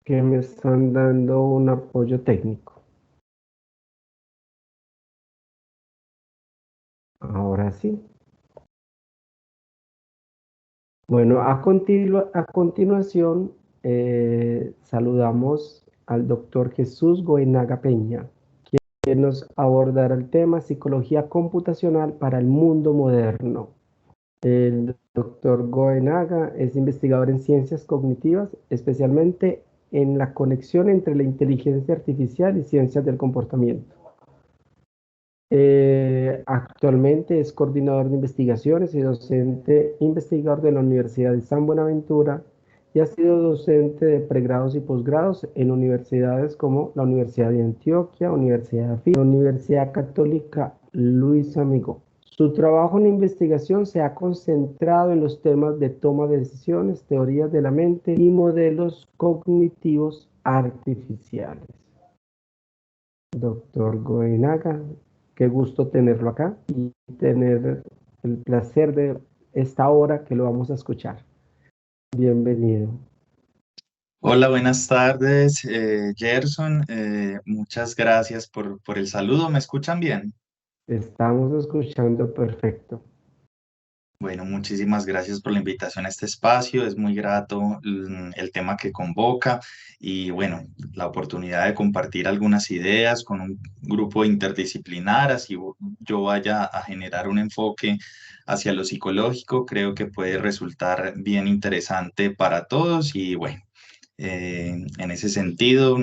que me están dando un apoyo técnico. Ahora sí. Bueno, a continuación saludamos al doctor Jesús Goenaga Peña, quien nos abordará el tema psicología computacional para el mundo moderno. El doctor Goenaga es investigador en ciencias cognitivas, especialmente en la conexión entre la inteligencia artificial y ciencias del comportamiento. Actualmente es coordinador de investigaciones y docente investigador de la Universidad de San Buenaventura y ha sido docente de pregrados y posgrados en universidades como la Universidad de Antioquia, Universidad de Afil, la Universidad Católica Luis Amigo. Su trabajo en investigación se ha concentrado en los temas de toma de decisiones, teorías de la mente y modelos cognitivos artificiales. Doctor Goenaga, qué gusto tenerlo acá y tener el placer de esta hora que lo vamos a escuchar. Bienvenido. Hola, buenas tardes, Gerson. Muchas gracias por el saludo. ¿Me escuchan bien? Estamos escuchando perfecto. Bueno, muchísimas gracias por la invitación a este espacio. Es muy grato el tema que convoca y bueno, la oportunidad de compartir algunas ideas con un grupo interdisciplinar, así yo vaya a generar un enfoque hacia lo psicológico. Creo que puede resultar bien interesante para todos y bueno. En ese sentido,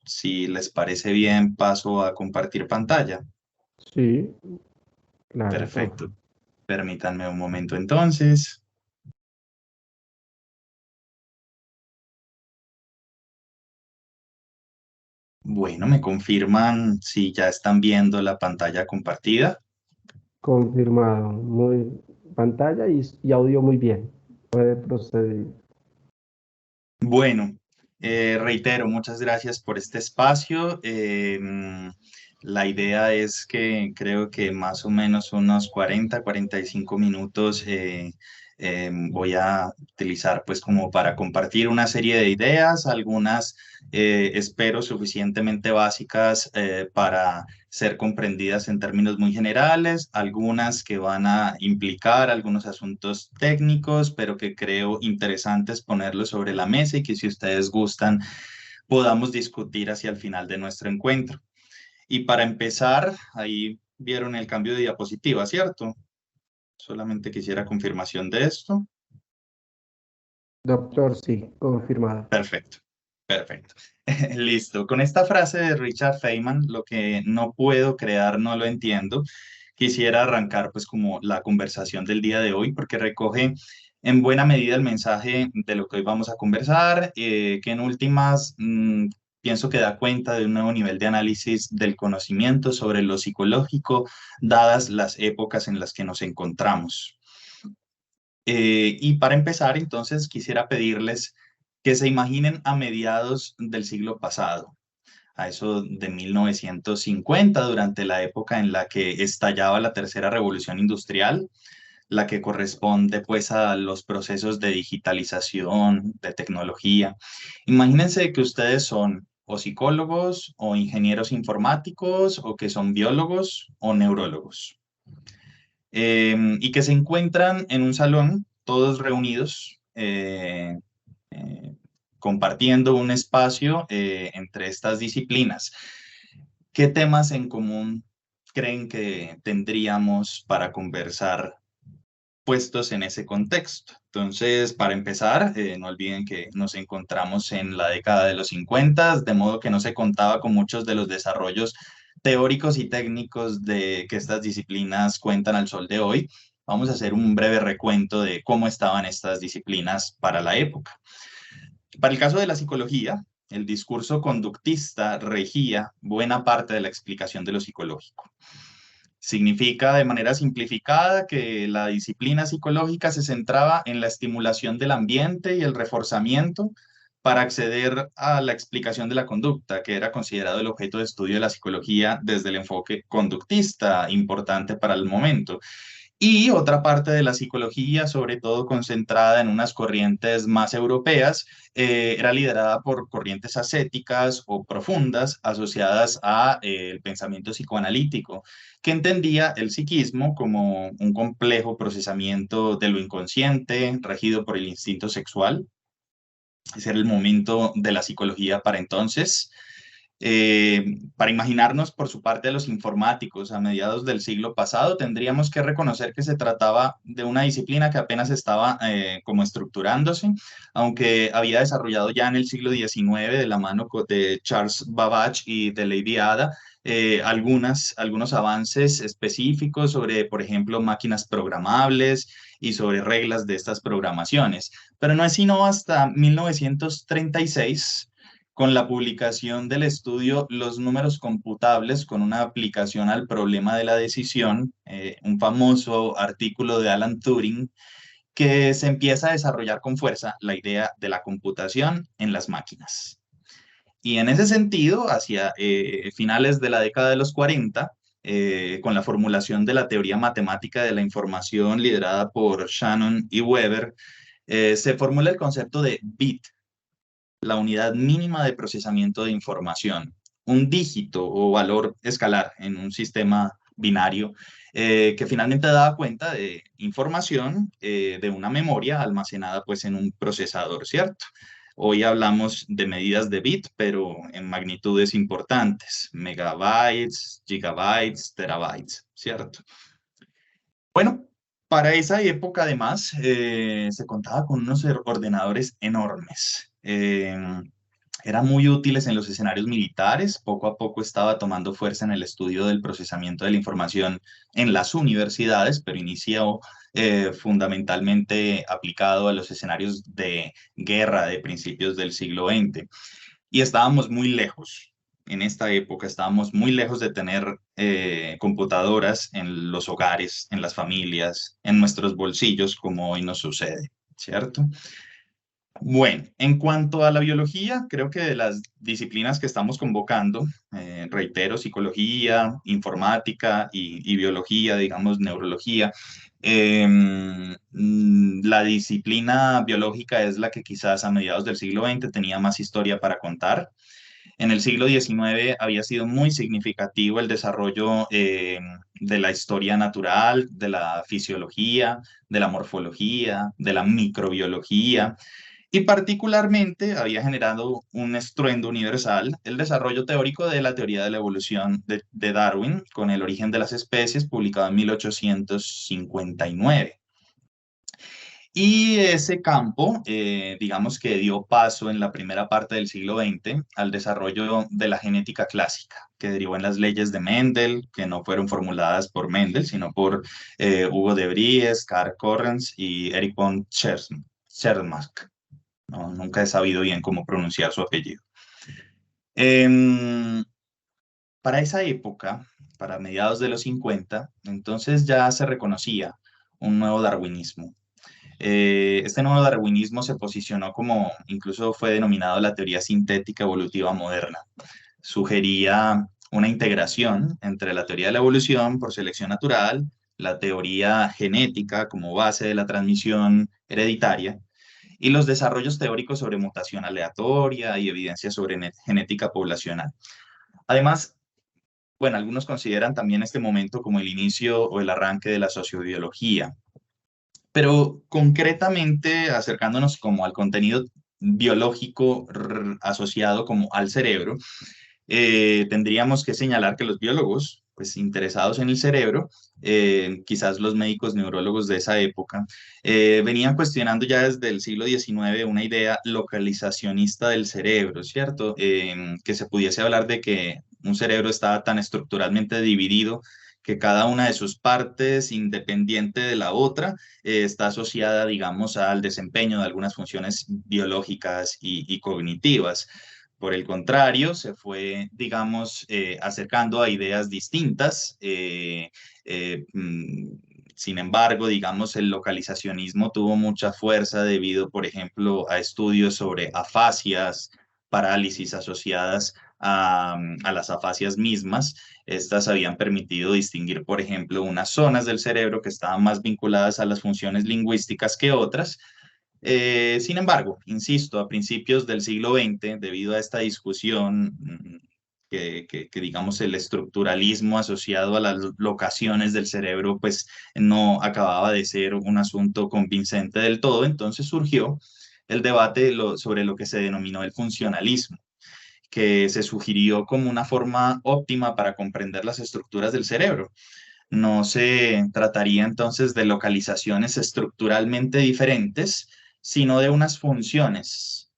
si les parece bien, paso a compartir pantalla. Sí, claro, Perfecto. Permítanme un momento entonces. Bueno, me confirman si ya están viendo la pantalla compartida. confirmado. Muy pantalla y audio muy bien. Puede proceder. Bueno, reitero, muchas gracias por este espacio. La idea es que creo que más o menos unos 45 minutos voy a utilizar pues como para compartir una serie de ideas, algunas espero suficientemente básicas para ser comprendidas en términos muy generales, algunas que van a implicar algunos asuntos técnicos, pero que creo interesantes ponerlos sobre la mesa y que si ustedes gustan podamos discutir hacia el final de nuestro encuentro. Y para empezar, ahí vieron el cambio de diapositiva, ¿cierto? Solamente quisiera confirmación de esto. Doctor, sí, confirmado. Perfecto, perfecto. Listo. Con esta frase de Richard Feynman, lo que no puedo crear no lo entiendo. Quisiera arrancar pues como la conversación del día de hoy porque recoge en buena medida el mensaje de lo que hoy vamos a conversar, que en últimas pienso que da cuenta de un nuevo nivel de análisis del conocimiento sobre lo psicológico, dadas las épocas en las que nos encontramos. Y para empezar, entonces, quisiera pedirles que se imaginen a mediados del siglo pasado, a eso de 1950, durante la época en la que estallaba la tercera revolución industrial, la que corresponde pues a los procesos de digitalización, de tecnología. Imagínense que ustedes son o psicólogos o ingenieros informáticos o que son biólogos o neurólogos y que se encuentran en un salón, todos reunidos, compartiendo un espacio entre estas disciplinas. ¿Qué temas en común creen que tendríamos para conversar puestos en ese contexto? Entonces, para empezar, no olviden que nos encontramos en la década de los 50, de modo que no se contaba con muchos de los desarrollos teóricos y técnicos de que estas disciplinas cuentan al sol de hoy. Vamos a hacer un breve recuento de cómo estaban estas disciplinas para la época. Para el caso de la psicología, el discurso conductista regía buena parte de la explicación de lo psicológico. Significa de manera simplificada que la disciplina psicológica se centraba en la estimulación del ambiente y el reforzamiento para acceder a la explicación de la conducta, que era considerado el objeto de estudio de la psicología desde el enfoque conductista, importante para el momento. Y otra parte de la psicología, sobre todo concentrada en unas corrientes más europeas, era liderada por corrientes ascéticas o profundas asociadas a el pensamiento psicoanalítico, que entendía el psiquismo como un complejo procesamiento de lo inconsciente, regido por el instinto sexual. Ese era el momento de la psicología para entonces. Para imaginarnos por su parte a los informáticos a mediados del siglo pasado, tendríamos que reconocer que se trataba de una disciplina que apenas estaba como estructurándose, aunque había desarrollado ya en el siglo XIX de la mano de Charles Babbage y de Lady Ada. Algunos avances específicos sobre, por ejemplo, máquinas programables y sobre reglas de estas programaciones. Pero no es sino hasta 1936 con la publicación del estudio Los números computables con una aplicación al problema de la decisión, un famoso artículo de Alan Turing, que se empieza a desarrollar con fuerza la idea de la computación en las máquinas. Y en ese sentido, hacia finales de la década de los 40, con la formulación de la teoría matemática de la información liderada por Shannon y Weber, se formula el concepto de bit, la unidad mínima de procesamiento de información, un dígito o valor escalar en un sistema binario que finalmente daba cuenta de información de una memoria almacenada pues en un procesador, ¿cierto? Hoy hablamos de medidas de bit, pero en magnitudes importantes, megabytes, gigabytes, terabytes, ¿cierto? Bueno, para esa época además se contaba con unos ordenadores enormes. Eran muy útiles en los escenarios militares, poco a poco estaba tomando fuerza en el estudio del procesamiento de la información en las universidades, pero inició fundamentalmente aplicado a los escenarios de guerra de principios del siglo XX. Y estábamos muy lejos. En esta época estábamos muy lejos de tener computadoras en los hogares, en las familias, en nuestros bolsillos, como hoy nos sucede, ¿cierto? Bueno, en cuanto a la biología, creo que de las disciplinas que estamos convocando, reitero, psicología, informática y biología, digamos, neurología, la disciplina biológica es la que quizás a mediados del siglo XX tenía más historia para contar. En el siglo XIX había sido muy significativo el desarrollo de la historia natural, de la fisiología, de la morfología, de la microbiología. Y particularmente había generado un estruendo universal el desarrollo teórico de la teoría de la evolución de Darwin con el origen de las especies, publicado en 1859. Y ese campo, digamos que dio paso en la primera parte del siglo XX al desarrollo de la genética clásica, que derivó en las leyes de Mendel, que no fueron formuladas por Mendel, sino por Hugo de Vries, Karl Correns y Erich von Czermak. No, nunca he sabido bien cómo pronunciar su apellido. Em, para esa época, para mediados de los 50, entonces ya se reconocía un nuevo darwinismo. Este nuevo darwinismo se posicionó como, incluso fue denominado la teoría sintética evolutiva moderna. Sugería una integración entre la teoría de la evolución por selección natural, la teoría genética como base de la transmisión hereditaria y los desarrollos teóricos sobre mutación aleatoria y evidencia sobre genética poblacional. Además, bueno, algunos consideran también este momento como el inicio o el arranque de la sociobiología, pero concretamente acercándonos como al contenido biológico asociado como al cerebro, tendríamos que señalar que los biólogos, pues interesados en el cerebro, quizás los médicos neurólogos de esa época, venían cuestionando ya desde el siglo XIX una idea localizacionista del cerebro, ¿cierto? Que se pudiese hablar de que un cerebro estaba tan estructuralmente dividido que cada una de sus partes, independiente de la otra, está asociada, digamos, al desempeño de algunas funciones biológicas y cognitivas. Por el contrario, se fue, digamos, acercando a ideas distintas. Sin embargo, digamos, el localizacionismo tuvo mucha fuerza debido, por ejemplo, a estudios sobre afasias, parálisis asociadas a las afasias mismas. Estas habían permitido distinguir, por ejemplo, unas zonas del cerebro que estaban más vinculadas a las funciones lingüísticas que otras. Sin embargo, insisto, a principios del siglo XX, debido a esta discusión, que digamos el estructuralismo asociado a las locaciones del cerebro, pues no acababa de ser un asunto convincente del todo, entonces surgió el debate sobre lo que se denominó el funcionalismo, que se sugirió como una forma óptima para comprender las estructuras del cerebro. No se trataría entonces de localizaciones estructuralmente diferentes, sino de unas funciones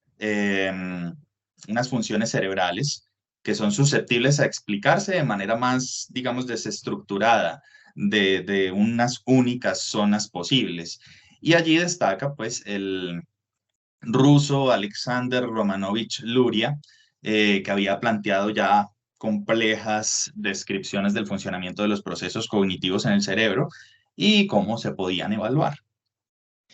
cerebrales que son susceptibles a explicarse de manera más, digamos, desestructurada de unas únicas zonas posibles. Y allí destaca, pues, el ruso Alexander Romanovich Luria, que había planteado ya complejas descripciones del funcionamiento de los procesos cognitivos en el cerebro y cómo se podían evaluar.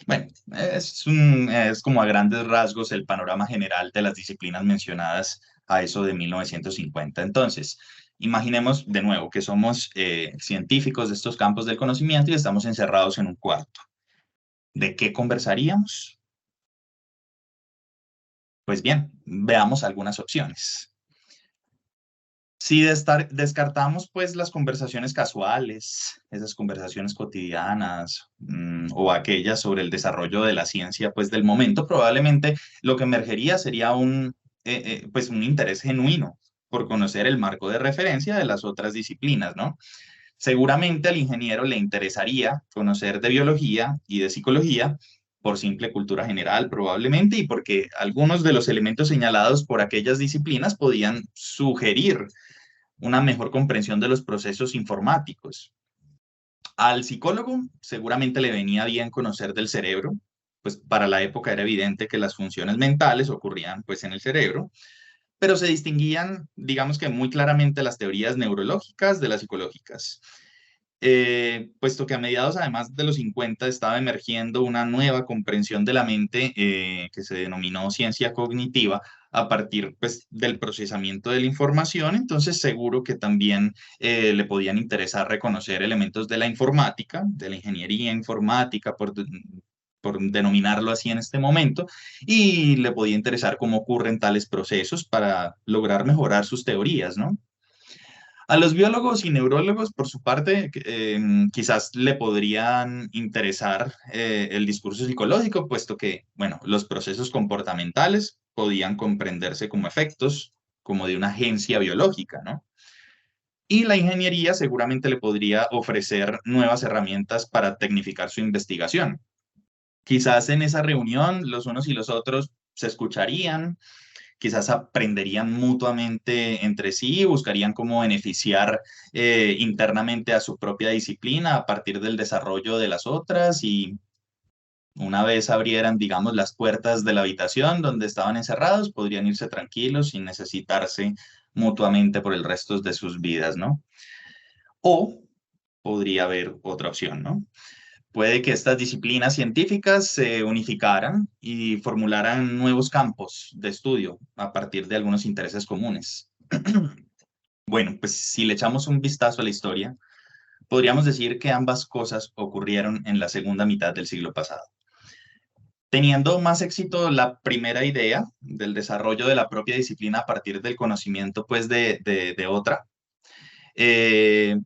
Bueno, es como a grandes rasgos el panorama general de las disciplinas mencionadas a eso de 1950. Entonces, imaginemos de nuevo que somos científicos de estos campos del conocimiento y estamos encerrados en un cuarto. ¿De qué conversaríamos? Pues bien, veamos algunas opciones. Si descartamos pues las conversaciones casuales, esas conversaciones cotidianas, o aquellas sobre el desarrollo de la ciencia pues del momento, probablemente lo que emergería sería pues un interés genuino por conocer el marco de referencia de las otras disciplinas, ¿no? Seguramente al ingeniero le interesaría conocer de biología y de psicología por simple cultura general probablemente y porque algunos de los elementos señalados por aquellas disciplinas podían sugerir una mejor comprensión de los procesos informáticos. Al psicólogo seguramente le venía bien conocer del cerebro, pues para la época era evidente que las funciones mentales ocurrían pues en el cerebro, pero se distinguían, digamos que muy claramente las teorías neurológicas de las psicológicas, puesto que a mediados además de los 50 estaba emergiendo una nueva comprensión de la mente que se denominó ciencia cognitiva a partir pues, del procesamiento de la información, entonces seguro que también le podían interesar reconocer elementos de la informática, de la ingeniería informática, por denominarlo así en este momento, y le podía interesar cómo ocurren tales procesos para lograr mejorar sus teorías, ¿no? A los biólogos y neurólogos, por su parte, quizás le podrían interesar el discurso psicológico, puesto que, bueno, los procesos comportamentales podían comprenderse como efectos, como de una agencia biológica, ¿no? Y la ingeniería seguramente le podría ofrecer nuevas herramientas para tecnificar su investigación. Quizás en esa reunión los unos y los otros se escucharían, quizás aprenderían mutuamente entre sí y buscarían cómo beneficiar internamente a su propia disciplina a partir del desarrollo de las otras y una vez abrieran, digamos, las puertas de la habitación donde estaban encerrados, podrían irse tranquilos sin necesitarse mutuamente por el resto de sus vidas, ¿no? O podría haber otra opción, ¿no? Puede que estas disciplinas científicas se unificaran y formularan nuevos campos de estudio a partir de algunos intereses comunes. Bueno, pues si le echamos un vistazo a la historia, podríamos decir que ambas cosas ocurrieron en la segunda mitad del siglo pasado. Teniendo más éxito la primera idea del desarrollo de la propia disciplina a partir del conocimiento pues de otra,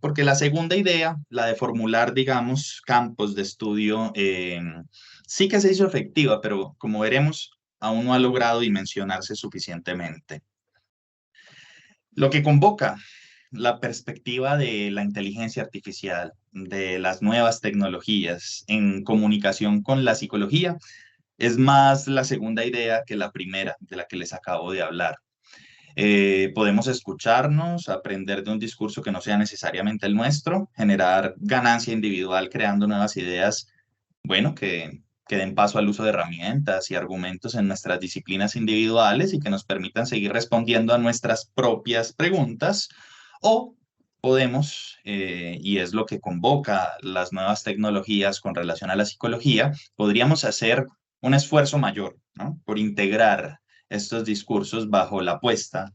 porque la segunda idea, la de formular, digamos, campos de estudio, sí que se hizo efectiva, pero como veremos, aún no ha logrado dimensionarse suficientemente. Lo que convoca la perspectiva de la inteligencia artificial, de las nuevas tecnologías en comunicación con la psicología, es más la segunda idea que la primera de la que les acabo de hablar. Podemos escucharnos, aprender de un discurso que no sea necesariamente el nuestro, generar ganancia individual creando nuevas ideas, bueno, que den paso al uso de herramientas y argumentos en nuestras disciplinas individuales y que nos permitan seguir respondiendo a nuestras propias preguntas, o podemos, y es lo que convoca las nuevas tecnologías con relación a la psicología, podríamos hacer un esfuerzo mayor, ¿no? Por integrar estos discursos bajo la apuesta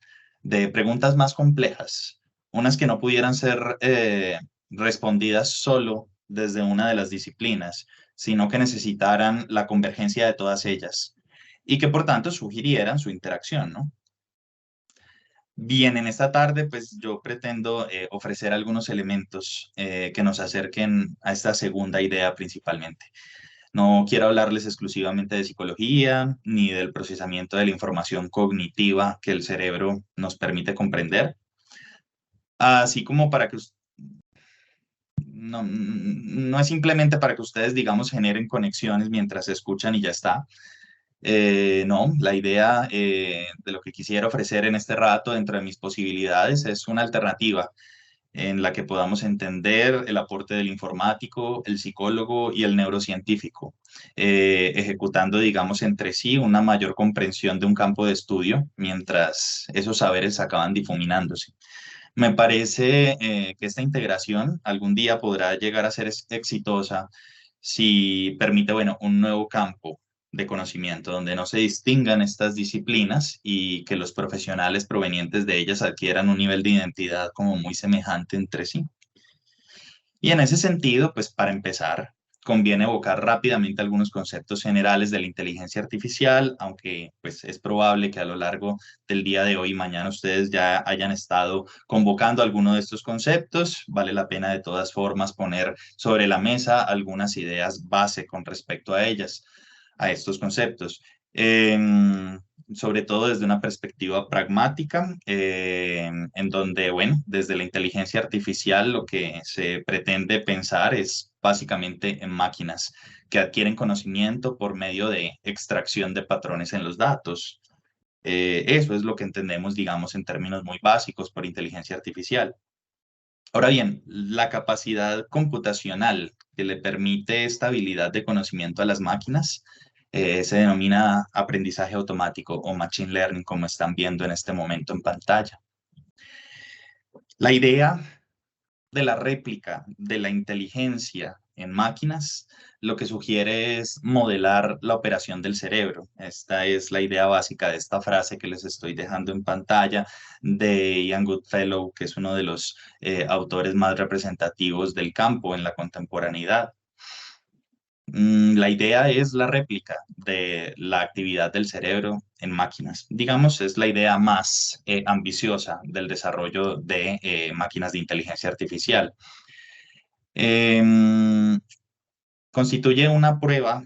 de preguntas más complejas, unas que no pudieran ser respondidas solo desde una de las disciplinas, sino que necesitaran la convergencia de todas ellas y que por tanto sugirieran su interacción, ¿no? Bien, en esta tarde pues yo pretendo ofrecer algunos elementos que nos acerquen a esta segunda idea principalmente. No quiero hablarles exclusivamente de psicología ni del procesamiento de la información cognitiva que el cerebro nos permite comprender, así como para que no es simplemente para que ustedes, digamos, generen conexiones mientras escuchan y ya está. No, la idea de lo que quisiera ofrecer en este rato, dentro de mis posibilidades, es una alternativa en la que podamos entender el aporte del informático, el psicólogo y el neurocientífico, ejecutando, digamos, entre sí una mayor comprensión de un campo de estudio mientras esos saberes acaban difuminándose. Me parece que esta integración algún día podrá llegar a ser exitosa si permite, bueno, un nuevo campo de conocimiento donde no se distingan estas disciplinas y que los profesionales provenientes de ellas adquieran un nivel de identidad como muy semejante entre sí. Y en ese sentido, pues para empezar, conviene evocar rápidamente algunos conceptos generales de la inteligencia artificial, aunque pues es probable que a lo largo del día de hoy y mañana ustedes ya hayan estado convocando alguno de estos conceptos. Vale la pena de todas formas poner sobre la mesa algunas ideas base con respecto a ellas, a estos conceptos. Sobre todo desde una perspectiva pragmática, en donde, bueno, desde la inteligencia artificial lo que se pretende pensar es básicamente en máquinas que adquieren conocimiento por medio de extracción de patrones en los datos. Eso es lo que entendemos, digamos, en términos muy básicos por inteligencia artificial. Ahora bien, la capacidad computacional que le permite esta habilidad de conocimiento a las máquinas se denomina aprendizaje automático o machine learning, como están viendo en este momento en pantalla. La idea de la réplica de la inteligencia en máquinas, lo que sugiere es modelar la operación del cerebro. Esta es la idea básica de esta frase que les estoy dejando en pantalla de Ian Goodfellow, que es uno de los autores más representativos del campo en la contemporaneidad. La idea es la réplica de la actividad del cerebro en máquinas. Digamos, es la idea más ambiciosa del desarrollo de máquinas de inteligencia artificial. Em, Constituye una prueba,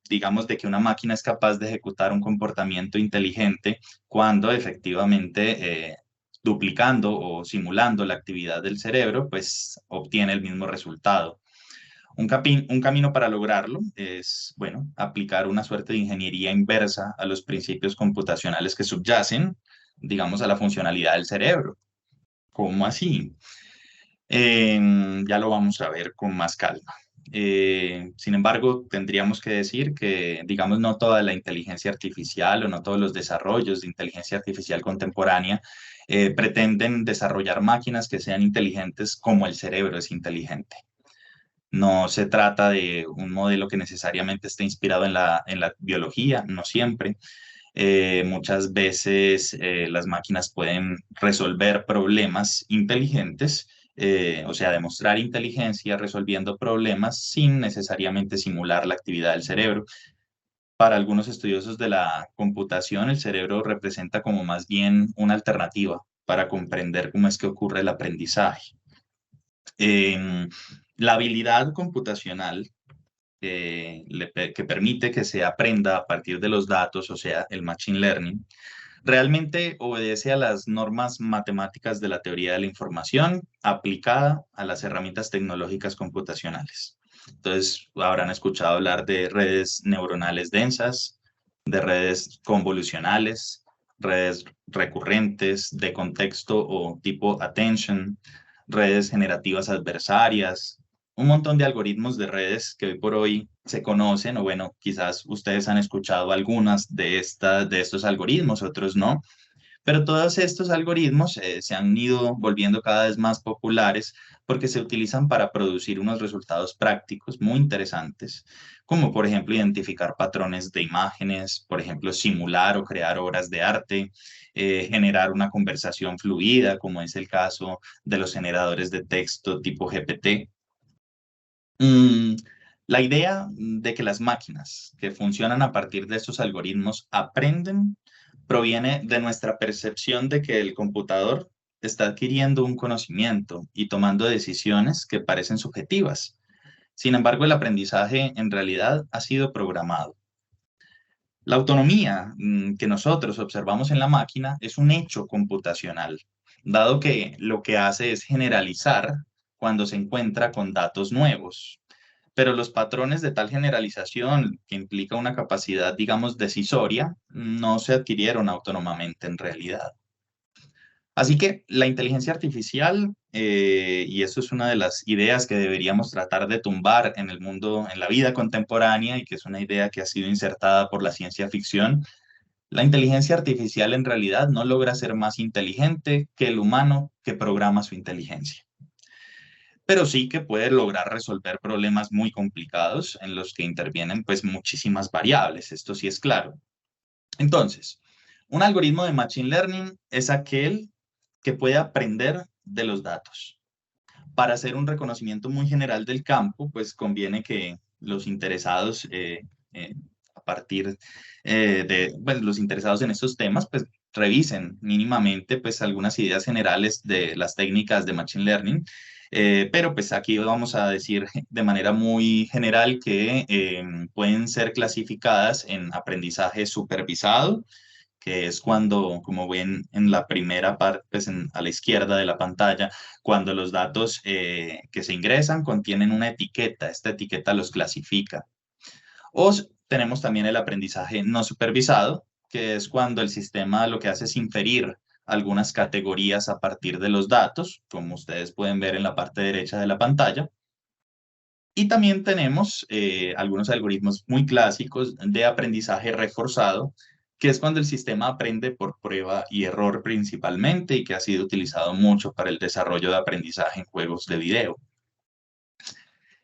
digamos, de que una máquina es capaz de ejecutar un comportamiento inteligente cuando efectivamente, duplicando o simulando la actividad del cerebro, pues obtiene el mismo resultado. Un camino para lograrlo es, bueno, aplicar una suerte de ingeniería inversa a los principios computacionales que subyacen, digamos, a la funcionalidad del cerebro. ¿Cómo así? Ya lo vamos a ver con más calma. Sin embargo, tendríamos que decir que, digamos, no toda la inteligencia artificial o no todos los desarrollos de inteligencia artificial contemporánea pretenden desarrollar máquinas que sean inteligentes como el cerebro es inteligente. No se trata de un modelo que necesariamente esté inspirado en la biología, no siempre. Muchas veces las máquinas pueden resolver problemas inteligentes, o sea, demostrar inteligencia resolviendo problemas sin necesariamente simular la actividad del cerebro. Para algunos estudiosos de la computación, el cerebro representa como más bien una alternativa para comprender cómo es que ocurre el aprendizaje. Em, la habilidad computacional que permite que se aprenda a partir de los datos, o sea, el machine learning, realmente obedece a las normas matemáticas de la teoría de la información aplicada a las herramientas tecnológicas computacionales. Entonces, habrán escuchado hablar de redes neuronales densas, de redes convolucionales, redes recurrentes de contexto o tipo attention, redes generativas adversarias, un montón de algoritmos de redes que hoy por hoy se conocen, o bueno, quizás ustedes han escuchado algunas de estos algoritmos, otros no, Pero todos estos algoritmos se han ido volviendo cada vez más populares porque se utilizan para producir unos resultados prácticos muy interesantes, como por ejemplo identificar patrones de imágenes, por ejemplo simular o crear obras de arte, generar una conversación fluida, como es el caso de los generadores de texto tipo GPT. Mm, la idea de que las máquinas que funcionan a partir de estos algoritmos aprenden proviene de nuestra percepción de que el computador está adquiriendo un conocimiento y tomando decisiones que parecen subjetivas. Sin embargo, el aprendizaje en realidad ha sido programado. La autonomía que nosotros observamos en la máquina es un hecho computacional, dado que lo que hace es generalizar cuando se encuentra con datos nuevos. Pero los patrones de tal generalización, que implica una capacidad, digamos, decisoria, no se adquirieron autónomamente en realidad. Así que la inteligencia artificial, y eso es una de las ideas que deberíamos tratar de tumbar en el mundo, en la vida contemporánea, y que es una idea que ha sido insertada por la ciencia ficción, la inteligencia artificial en realidad no logra ser más inteligente que el humano que programa su inteligencia, pero sí que puede lograr resolver problemas muy complicados en los que intervienen pues muchísimas variables, esto sí es claro. Entonces, un algoritmo de Machine Learning es aquel que puede aprender de los datos. Para hacer un reconocimiento muy general del campo, pues conviene que los interesados, eh, a partir de pues, los interesados en estos temas, pues revisen mínimamente pues algunas ideas generales de las técnicas de Machine Learning. Pero pues aquí vamos a decir de manera muy general que pueden ser clasificadas en aprendizaje supervisado, que es cuando, como ven en la primera parte, pues a la izquierda de la pantalla, cuando los datos que se ingresan contienen una etiqueta, esta etiqueta los clasifica. Tenemos también el aprendizaje no supervisado, que es cuando el sistema lo que hace es inferir algunas categorías a partir de los datos, como ustedes pueden ver en la parte derecha de la pantalla. Y también tenemos algunos algoritmos muy clásicos de aprendizaje reforzado, que es cuando el sistema aprende por prueba y error principalmente y que ha sido utilizado mucho para el desarrollo de aprendizaje en juegos de video.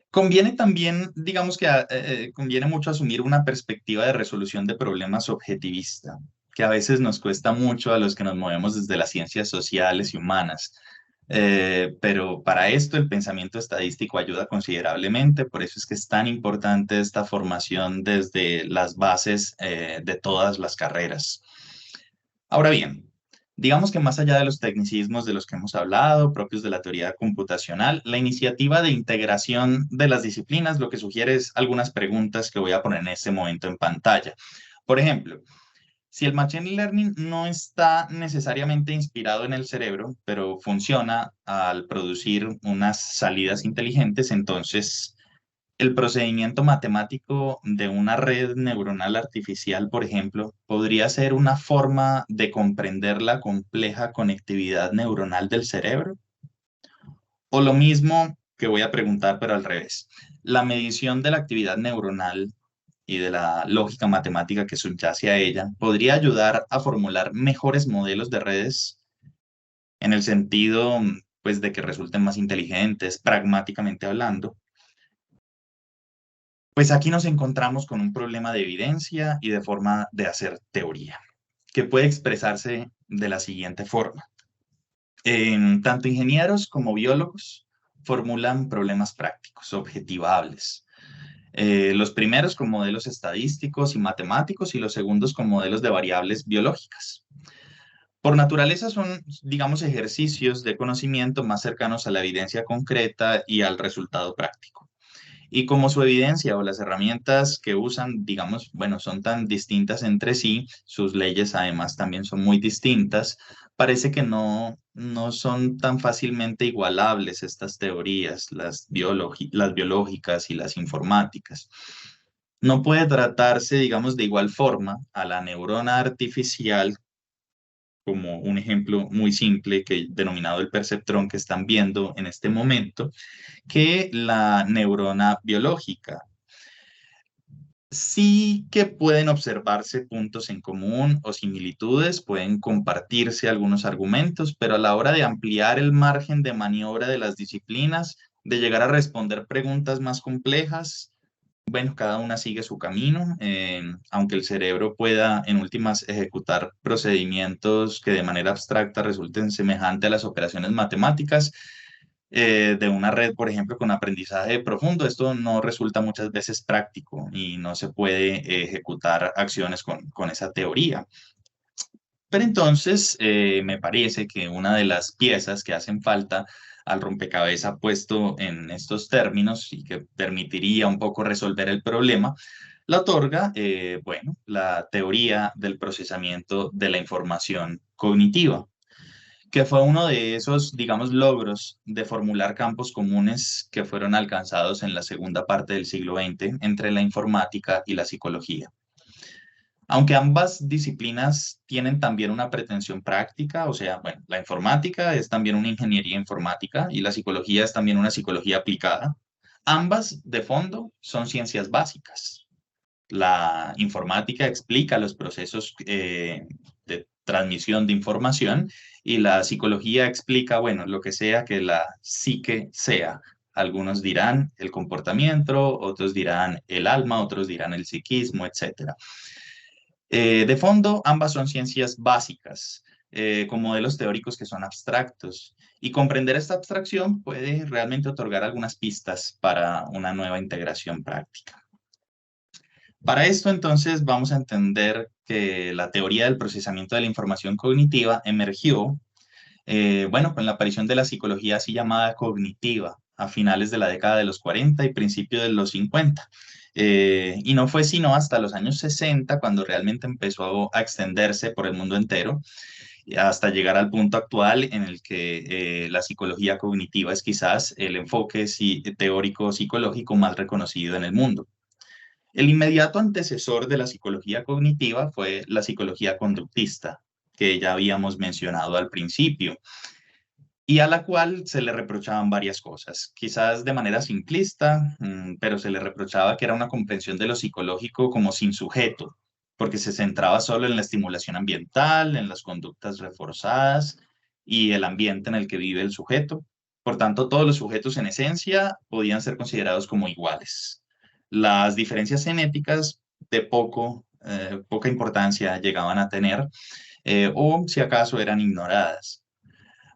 Conviene también, digamos que conviene mucho asumir una perspectiva de resolución de problemas objetivista, que a veces nos cuesta mucho a los que nos movemos desde las ciencias sociales y humanas. Pero para esto el pensamiento estadístico ayuda considerablemente, por eso es que es tan importante esta formación desde las bases de todas las carreras. Ahora bien, digamos que más allá de los tecnicismos de los que hemos hablado, propios de la teoría computacional, la iniciativa de integración de las disciplinas lo que sugiere es algunas preguntas que voy a poner en este momento en pantalla. Por ejemplo, si el Machine Learning no está necesariamente inspirado en el cerebro, pero funciona al producir unas salidas inteligentes, entonces el procedimiento matemático de una red neuronal artificial, por ejemplo, podría ser una forma de comprender la compleja conectividad neuronal del cerebro. O lo mismo que voy a preguntar, pero al revés. La medición de la actividad neuronal y de la lógica matemática que subyace a ella podría ayudar a formular mejores modelos de redes en el sentido, pues, de que resulten más inteligentes, pragmáticamente hablando. Pues aquí nos encontramos con un problema de evidencia y de forma de hacer teoría, que puede expresarse de la siguiente forma. Tanto ingenieros como biólogos formulan problemas prácticos, objetivables. Los primeros con modelos estadísticos y matemáticos y los segundos con modelos de variables biológicas. Por naturaleza son, digamos, ejercicios de conocimiento más cercanos a la evidencia concreta y al resultado práctico. Y como su evidencia o las herramientas que usan, digamos, bueno, son tan distintas entre sí, sus leyes además también son muy distintas, parece que no son tan fácilmente igualables estas teorías, las biológicas y las informáticas. No puede tratarse, digamos, de igual forma a la neurona artificial como un ejemplo muy simple que denominado el perceptrón que están viendo en este momento, que la neurona biológica. Sí que pueden observarse puntos en común o similitudes, pueden compartirse algunos argumentos, pero a la hora de ampliar el margen de maniobra de las disciplinas, de llegar a responder preguntas más complejas, bueno, cada una sigue su camino, aunque el cerebro pueda en últimas ejecutar procedimientos que de manera abstracta resulten semejantes a las operaciones matemáticas de una red, por ejemplo, con aprendizaje profundo. Esto no resulta muchas veces práctico y no se puede ejecutar acciones con esa teoría. Pero entonces me parece que una de las piezas que hacen falta al rompecabezas puesto en estos términos y que permitiría un poco resolver el problema, la otorga, bueno, la teoría del procesamiento de la información cognitiva, que fue uno de esos, digamos, logros de formular campos comunes que fueron alcanzados en la segunda parte del siglo XX entre la informática y la psicología. Aunque ambas disciplinas tienen también una pretensión práctica, o sea, bueno, la informática es también una ingeniería informática y la psicología es también una psicología aplicada. Ambas, de fondo, son ciencias básicas. La informática explica los procesos de transmisión de información y la psicología explica, bueno, lo que sea que la psique sea. Algunos dirán el comportamiento, otros dirán el alma, otros dirán el psiquismo, etcétera. De fondo, ambas son ciencias básicas, con modelos teóricos que son abstractos, y comprender esta abstracción puede realmente otorgar algunas pistas para una nueva integración práctica. Para esto, entonces, vamos a entender que la teoría del procesamiento de la información cognitiva emergió, bueno, con la aparición de la psicología así llamada cognitiva a finales de la década de los 40 y principios de los 50. Y no fue sino hasta los años 60 cuando realmente empezó a extenderse por el mundo entero, hasta llegar al punto actual en el que la psicología cognitiva es quizás el enfoque teórico psicológico más reconocido en el mundo. El inmediato antecesor de la psicología cognitiva fue la psicología conductista, que ya habíamos mencionado al principio, y a la cual se le reprochaban varias cosas, quizás de manera simplista, pero se le reprochaba que era una comprensión de lo psicológico como sin sujeto, porque se centraba solo en la estimulación ambiental, en las conductas reforzadas y el ambiente en el que vive el sujeto. Por tanto, todos los sujetos en esencia podían ser considerados como iguales. Las diferencias genéticas de poca importancia llegaban a tener, o si acaso eran ignoradas.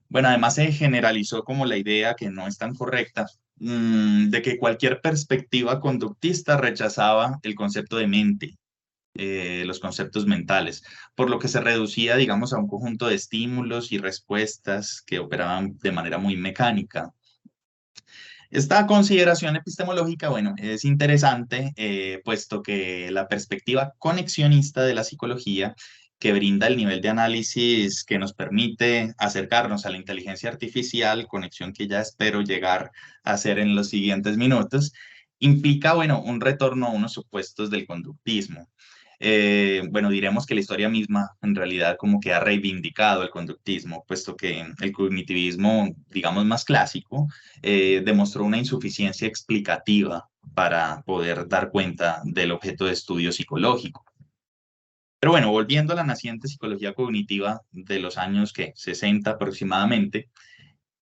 Bueno, además se generalizó como la idea, que no es tan correcta, de que cualquier perspectiva conductista rechazaba el concepto de mente, los conceptos mentales, por lo que se reducía, digamos, a un conjunto de estímulos y respuestas que operaban de manera muy mecánica. Esta consideración epistemológica, bueno, es interesante, puesto que la perspectiva conexionista de la psicología, que brinda el nivel de análisis que nos permite acercarnos a la inteligencia artificial, conexión que ya espero llegar a hacer en los siguientes minutos, implica, bueno, un retorno a unos supuestos del conductismo. Bueno, diremos que la historia misma en realidad como que ha reivindicado el conductismo, puesto que el cognitivismo, digamos, más clásico, demostró una insuficiencia explicativa para poder dar cuenta del objeto de estudio psicológico. Pero bueno, volviendo a la naciente psicología cognitiva de los años que 60 aproximadamente,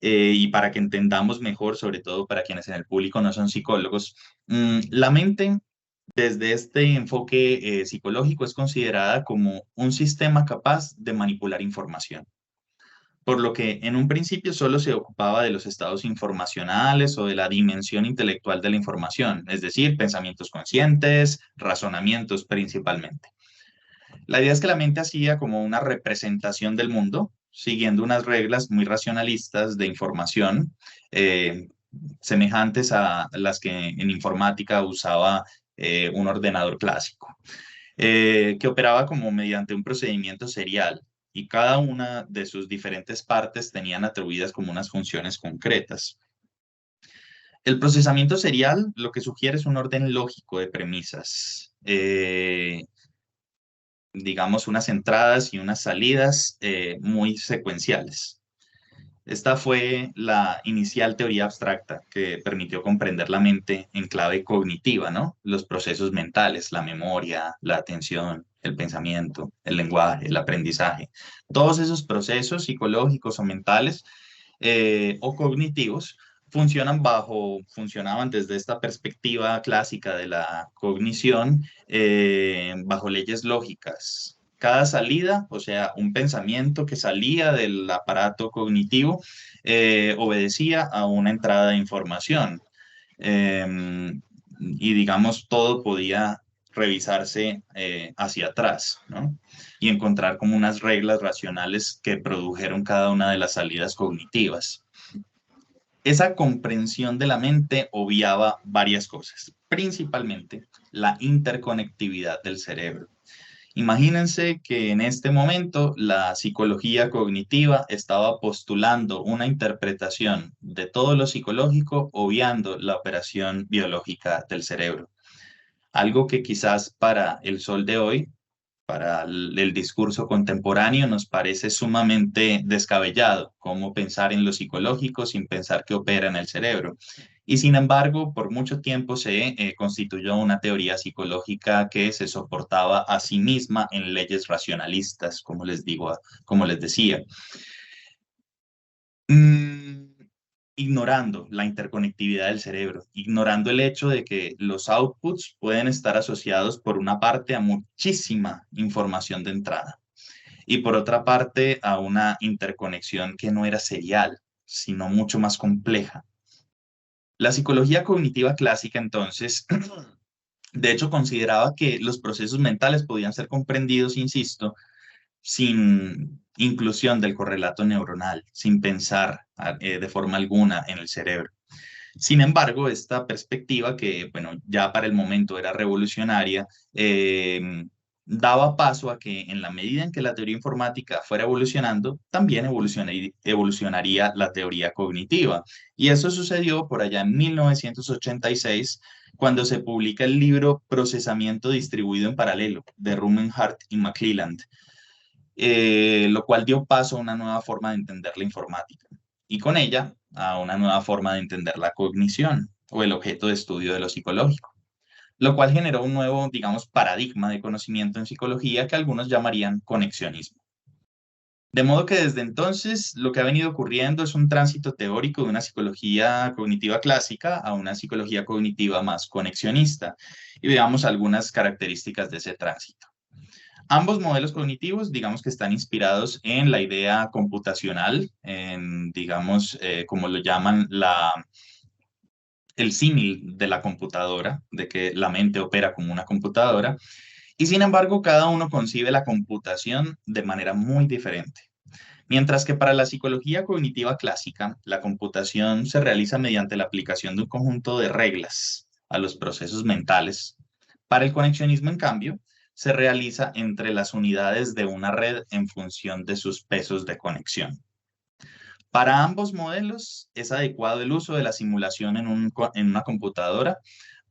y para que entendamos mejor, sobre todo para quienes en el público no son psicólogos, la mente desde este enfoque psicológico es considerada como un sistema capaz de manipular información, por lo que en un principio solo se ocupaba de los estados informacionales o de la dimensión intelectual de la información, es decir, pensamientos conscientes, razonamientos principalmente. La idea es que la mente hacía como una representación del mundo, siguiendo unas reglas muy racionalistas de información, eh, semejantes a las que en informática usaba un ordenador clásico, que operaba como mediante un procedimiento serial y cada una de sus diferentes partes tenían atribuidas como unas funciones concretas. El procesamiento serial lo que sugiere es un orden lógico de premisas, digamos unas entradas y unas salidas muy secuenciales. Esta fue la inicial teoría abstracta que permitió comprender la mente en clave cognitiva, ¿no? Los procesos mentales, la memoria, la atención, el pensamiento, el lenguaje, el aprendizaje. Todos esos procesos psicológicos o mentales o cognitivos funcionaban desde esta perspectiva clásica de la cognición bajo leyes lógicas. Cada salida, o sea, un pensamiento que salía del aparato cognitivo, obedecía a una entrada de información. Y digamos, todo podía revisarse hacia atrás, ¿no? Y encontrar como unas reglas racionales que produjeron cada una de las salidas cognitivas. Esa comprensión de la mente obviaba varias cosas, principalmente la interconectividad del cerebro. Imagínense que en este momento la psicología cognitiva estaba postulando una interpretación de todo lo psicológico, obviando la operación biológica del cerebro. Algo que quizás para el sol de hoy, para el discurso contemporáneo, nos parece sumamente descabellado, cómo pensar en lo psicológico sin pensar que opera en el cerebro. Y sin embargo, por mucho tiempo se constituyó una teoría psicológica que se soportaba a sí misma en leyes racionalistas, como les digo, como les decía. Mm, ignorando la interconectividad del cerebro, ignorando el hecho de que los outputs pueden estar asociados por una parte a muchísima información de entrada y por otra parte a una interconexión que no era serial, sino mucho más compleja. La psicología cognitiva clásica, entonces, de hecho, consideraba que los procesos mentales podían ser comprendidos, insisto, sin inclusión del correlato neuronal, sin pensar de forma alguna en el cerebro. Sin embargo, esta perspectiva, que bueno, ya para el momento era revolucionaria, daba paso a que en la medida en que la teoría informática fuera evolucionando, también evolucionaría la teoría cognitiva. Y eso sucedió por allá en 1986, cuando se publica el libro Procesamiento distribuido en paralelo, de Rumenhart y McClelland, lo cual dio paso a una nueva forma de entender la informática y con ella a una nueva forma de entender la cognición o el objeto de estudio de lo psicológico, lo cual generó un nuevo, digamos, paradigma de conocimiento en psicología que algunos llamarían conexionismo. De modo que desde entonces lo que ha venido ocurriendo es un tránsito teórico de una psicología cognitiva clásica a una psicología cognitiva más conexionista. Y veamos algunas características de ese tránsito. Ambos modelos cognitivos, digamos que están inspirados en la idea computacional, en, digamos, como lo llaman el símil de la computadora, de que la mente opera como una computadora, y sin embargo cada uno concibe la computación de manera muy diferente. Mientras que para la psicología cognitiva clásica, la computación se realiza mediante la aplicación de un conjunto de reglas a los procesos mentales. Para el conexionismo, en cambio, se realiza entre las unidades de una red en función de sus pesos de conexión. Para ambos modelos es adecuado el uso de la simulación en una computadora.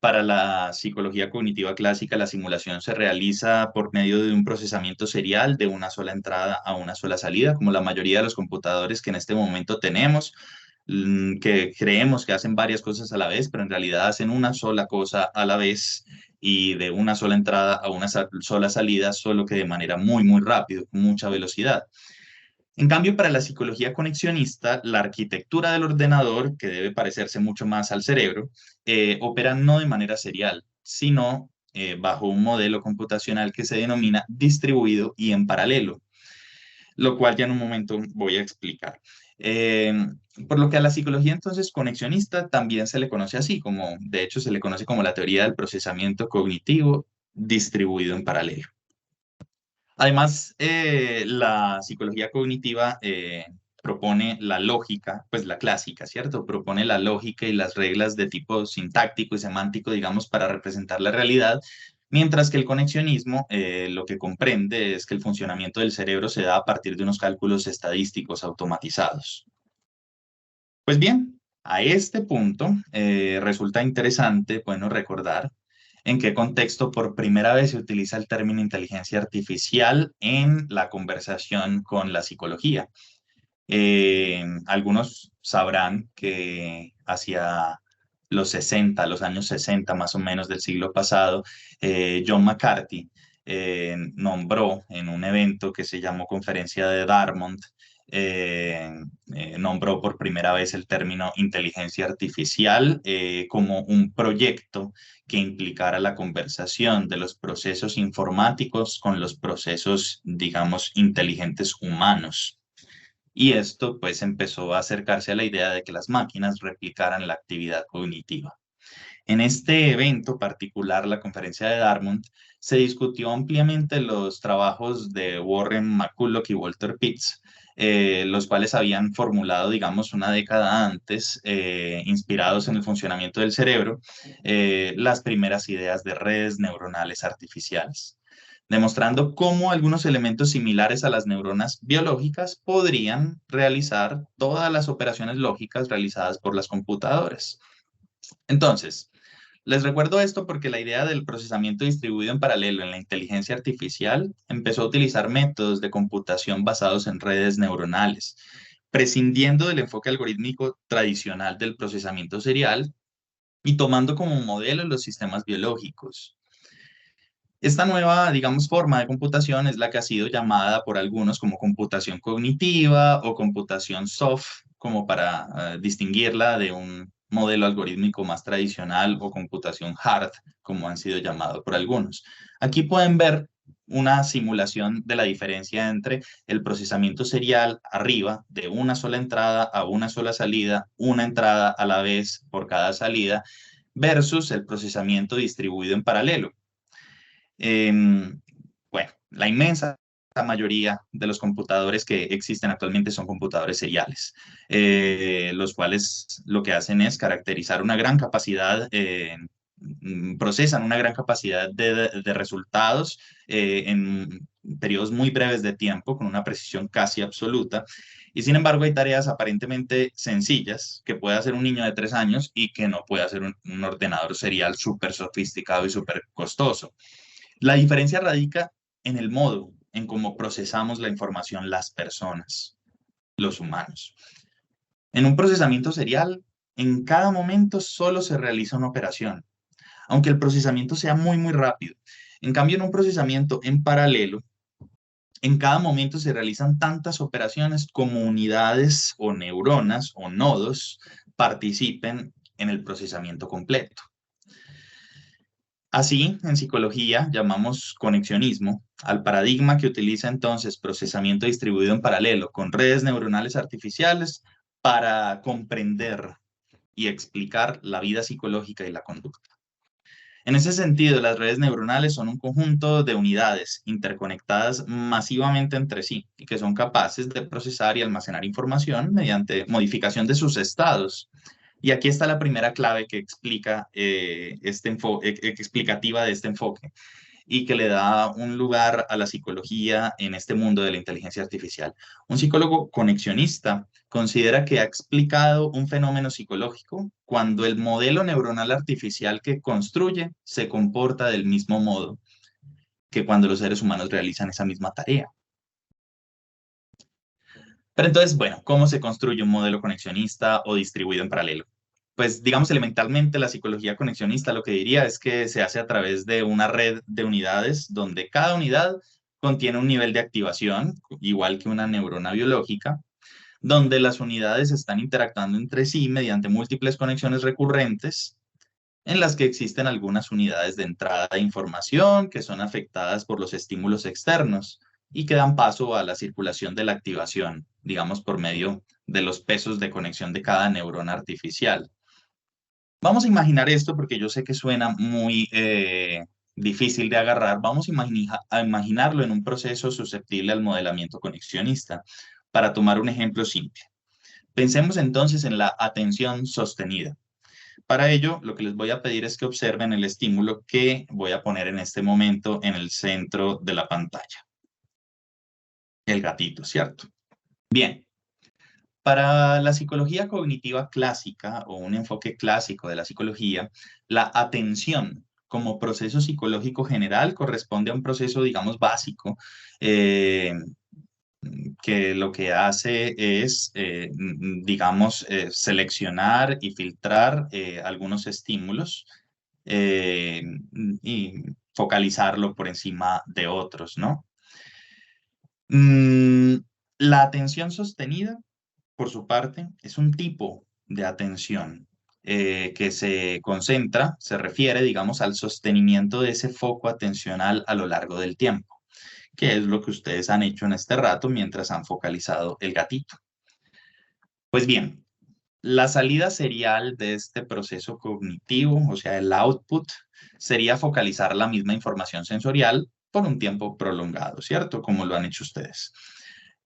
Para la psicología cognitiva clásica, la simulación se realiza por medio de un procesamiento serial de una sola entrada a una sola salida, como la mayoría de los computadores que en este momento tenemos, que creemos que hacen varias cosas a la vez, pero en realidad hacen una sola cosa a la vez y de una sola entrada a una sola salida, solo que de manera muy, muy rápido, con mucha velocidad. En cambio, para la psicología conexionista, la arquitectura del ordenador, que debe parecerse mucho más al cerebro, opera no de manera serial, sino bajo un modelo computacional que se denomina distribuido y en paralelo, lo cual ya en un momento voy a explicar. Eh, por lo que a la psicología entonces conexionista también se le conoce así, como de hecho se le conoce como la teoría del procesamiento cognitivo distribuido en paralelo. Además, la psicología cognitiva propone la lógica, pues la clásica, ¿cierto? Propone la lógica y las reglas de tipo sintáctico y semántico, digamos, para representar la realidad, mientras que el conexionismo lo que comprende es que el funcionamiento del cerebro se da a partir de unos cálculos estadísticos automatizados. Pues bien, a este punto resulta interesante, bueno, recordar en qué contexto por primera vez se utiliza el término inteligencia artificial en la conversación con la psicología. Algunos sabrán que hacia los años 60 más o menos del siglo pasado, John McCarthy nombró en un evento que se llamó Conferencia de Dartmouth, eh, nombró por primera vez el término inteligencia artificial como un proyecto que implicara la conversación de los procesos informáticos con los procesos, digamos, inteligentes humanos. Y esto pues empezó a acercarse a la idea de que las máquinas replicaran la actividad cognitiva. En este evento particular, la conferencia de Dartmouth, se discutió ampliamente los trabajos de Warren McCulloch y Walter Pitts, los cuales habían formulado, digamos, una década antes, inspirados en el funcionamiento del cerebro, las primeras ideas de redes neuronales artificiales, demostrando cómo algunos elementos similares a las neuronas biológicas podrían realizar todas las operaciones lógicas realizadas por las computadoras. Entonces, les recuerdo esto porque la idea del procesamiento distribuido en paralelo en la inteligencia artificial empezó a utilizar métodos de computación basados en redes neuronales, prescindiendo del enfoque algorítmico tradicional del procesamiento serial y tomando como modelo los sistemas biológicos. Esta nueva, digamos, forma de computación es la que ha sido llamada por algunos como computación cognitiva o computación soft, como para distinguirla de un modelo algorítmico más tradicional, o computación hard, como han sido llamados por algunos. Aquí pueden ver una simulación de la diferencia entre el procesamiento serial arriba, de una sola entrada a una sola salida, una entrada a la vez por cada salida, versus el procesamiento distribuido en paralelo. Bueno, la inmensa mayoría de los computadores que existen actualmente son computadores seriales, los cuales lo que hacen es caracterizar una gran capacidad, procesan una gran capacidad de resultados en periodos muy breves de tiempo, con una precisión casi absoluta. Y sin embargo, hay tareas aparentemente sencillas que puede hacer un niño de 3 años y que no puede hacer un ordenador serial súper sofisticado y súper costoso. La diferencia radica en el modo en cómo procesamos la información las personas, los humanos. En un procesamiento serial, en cada momento solo se realiza una operación, aunque el procesamiento sea muy rápido. En cambio, en un procesamiento en paralelo, en cada momento se realizan tantas operaciones como unidades o neuronas o nodos participen en el procesamiento completo. Así, en psicología llamamos conexionismo al paradigma que utiliza entonces procesamiento distribuido en paralelo con redes neuronales artificiales para comprender y explicar la vida psicológica y la conducta. En ese sentido, las redes neuronales son un conjunto de unidades interconectadas masivamente entre sí y que son capaces de procesar y almacenar información mediante modificación de sus estados. Y aquí está la primera clave que explica explicativa de este enfoque y que le da un lugar a la psicología en este mundo de la inteligencia artificial. Un psicólogo conexionista considera que ha explicado un fenómeno psicológico cuando el modelo neuronal artificial que construye se comporta del mismo modo que cuando los seres humanos realizan esa misma tarea. Pero entonces, bueno, ¿cómo se construye un modelo conexionista o distribuido en paralelo? Pues digamos elementalmente la psicología conexionista lo que diría es que se hace a través de una red de unidades donde cada unidad contiene un nivel de activación, igual que una neurona biológica, donde las unidades están interactuando entre sí mediante múltiples conexiones recurrentes, en las que existen algunas unidades de entrada de información que son afectadas por los estímulos externos y que dan paso a la circulación de la activación, digamos por medio de los pesos de conexión de cada neurona artificial. Vamos a imaginar esto porque yo sé que suena muy difícil de agarrar. Vamos a imaginarlo en un proceso susceptible al modelamiento conexionista. Para tomar un ejemplo simple, pensemos entonces en la atención sostenida. Para ello, lo que les voy a pedir es que observen el estímulo que voy a poner en este momento en el centro de la pantalla. El gatito, ¿cierto? Bien. Para la psicología cognitiva clásica o un enfoque clásico de la psicología, la atención como proceso psicológico general corresponde a un proceso, digamos, básico, eh, que lo que hace es, digamos, seleccionar y filtrar algunos estímulos eh, y focalizarlo por encima de otros, ¿no? Mm, la atención sostenida, por su parte, es un tipo de atención que se concentra, se refiere, digamos, al sostenimiento de ese foco atencional a lo largo del tiempo, que es lo que ustedes han hecho en este rato mientras han focalizado el gatito. Pues bien, la salida serial de este proceso cognitivo, o sea, el output, sería focalizar la misma información sensorial por un tiempo prolongado, ¿cierto? Como lo han hecho ustedes.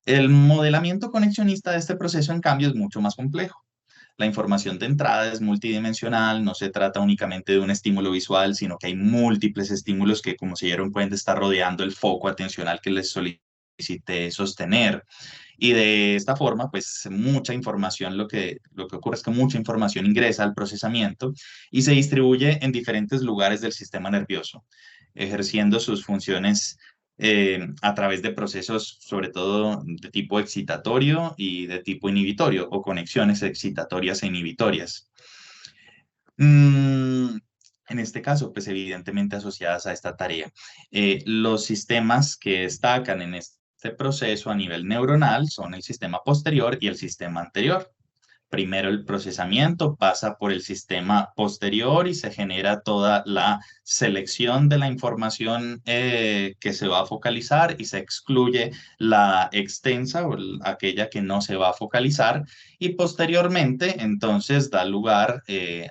El modelamiento conexionista de este proceso, en cambio, es mucho más complejo. La información de entrada es multidimensional, no se trata únicamente de un estímulo visual, sino que hay múltiples estímulos que, como se dieron cuenta, estar rodeando el foco atencional que les solicité sostener. Y de esta forma, pues mucha información, lo que ocurre es que mucha información ingresa al procesamiento y se distribuye en diferentes lugares del sistema nervioso, ejerciendo sus funciones a través de procesos, sobre todo de tipo excitatorio y de tipo inhibitorio, o conexiones excitatorias e inhibitorias. Mm, en este caso, pues evidentemente asociadas a esta tarea. Los sistemas que destacan en este proceso a nivel neuronal son el sistema posterior y el sistema anterior. Primero el procesamiento pasa por el sistema posterior y se genera toda la selección de la información que se va a focalizar y se excluye la extensa o aquella que no se va a focalizar y posteriormente entonces da lugar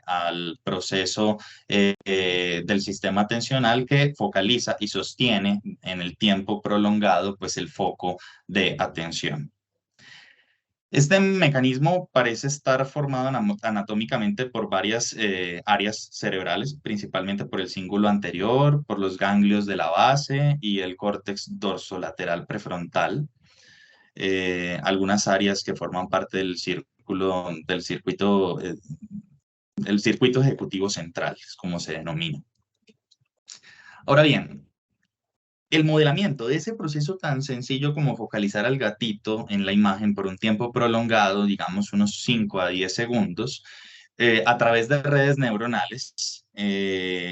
al proceso del sistema atencional que focaliza y sostiene en el tiempo prolongado pues el foco de atención. Este mecanismo parece estar formado anatómicamente por varias áreas cerebrales, principalmente por el cíngulo anterior, por los ganglios de la base y el córtex dorsolateral prefrontal. Algunas áreas que forman parte del el circuito ejecutivo central, es como se denomina. Ahora bien, el modelamiento de ese proceso tan sencillo como focalizar al gatito en la imagen por un tiempo prolongado, digamos unos 5 a 10 segundos, a través de redes neuronales,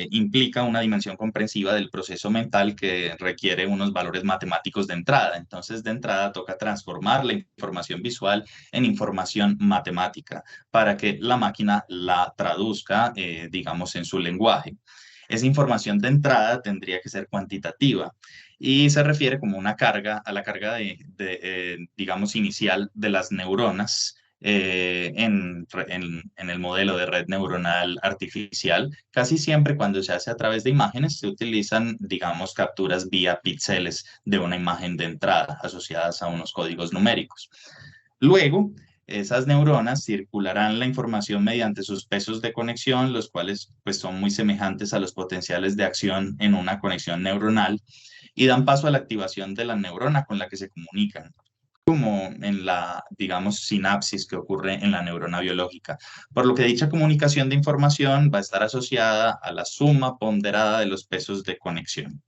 implica una dimensión comprensiva del proceso mental que requiere unos valores matemáticos de entrada. Entonces, de entrada toca transformar la información visual en información matemática para que la máquina la traduzca, digamos, en su lenguaje. Esa información de entrada tendría que ser cuantitativa y se refiere como una carga a la carga digamos, inicial de las neuronas en el modelo de red neuronal artificial. Casi siempre cuando se hace a través de imágenes se utilizan, digamos, capturas vía píxeles de una imagen de entrada asociadas a unos códigos numéricos. Luego, esas neuronas circularán la información mediante sus pesos de conexión, los cuales pues, son muy semejantes a los potenciales de acción en una conexión neuronal y dan paso a la activación de la neurona con la que se comunican, como en la, digamos, sinapsis que ocurre en la neurona biológica. Por lo que dicha comunicación de información va a estar asociada a la suma ponderada de los pesos de conexión.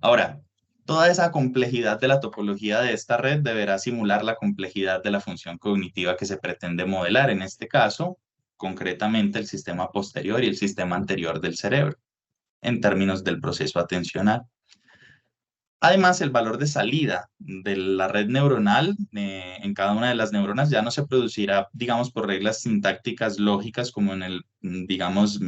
Ahora, toda esa complejidad de la topología de esta red deberá simular la complejidad de la función cognitiva que se pretende modelar, en este caso, concretamente el sistema posterior y el sistema anterior del cerebro, en términos del proceso atencional. Además, el valor de salida de la red neuronal en cada una de las neuronas ya no se producirá, digamos, por reglas sintácticas lógicas como en el, digamos,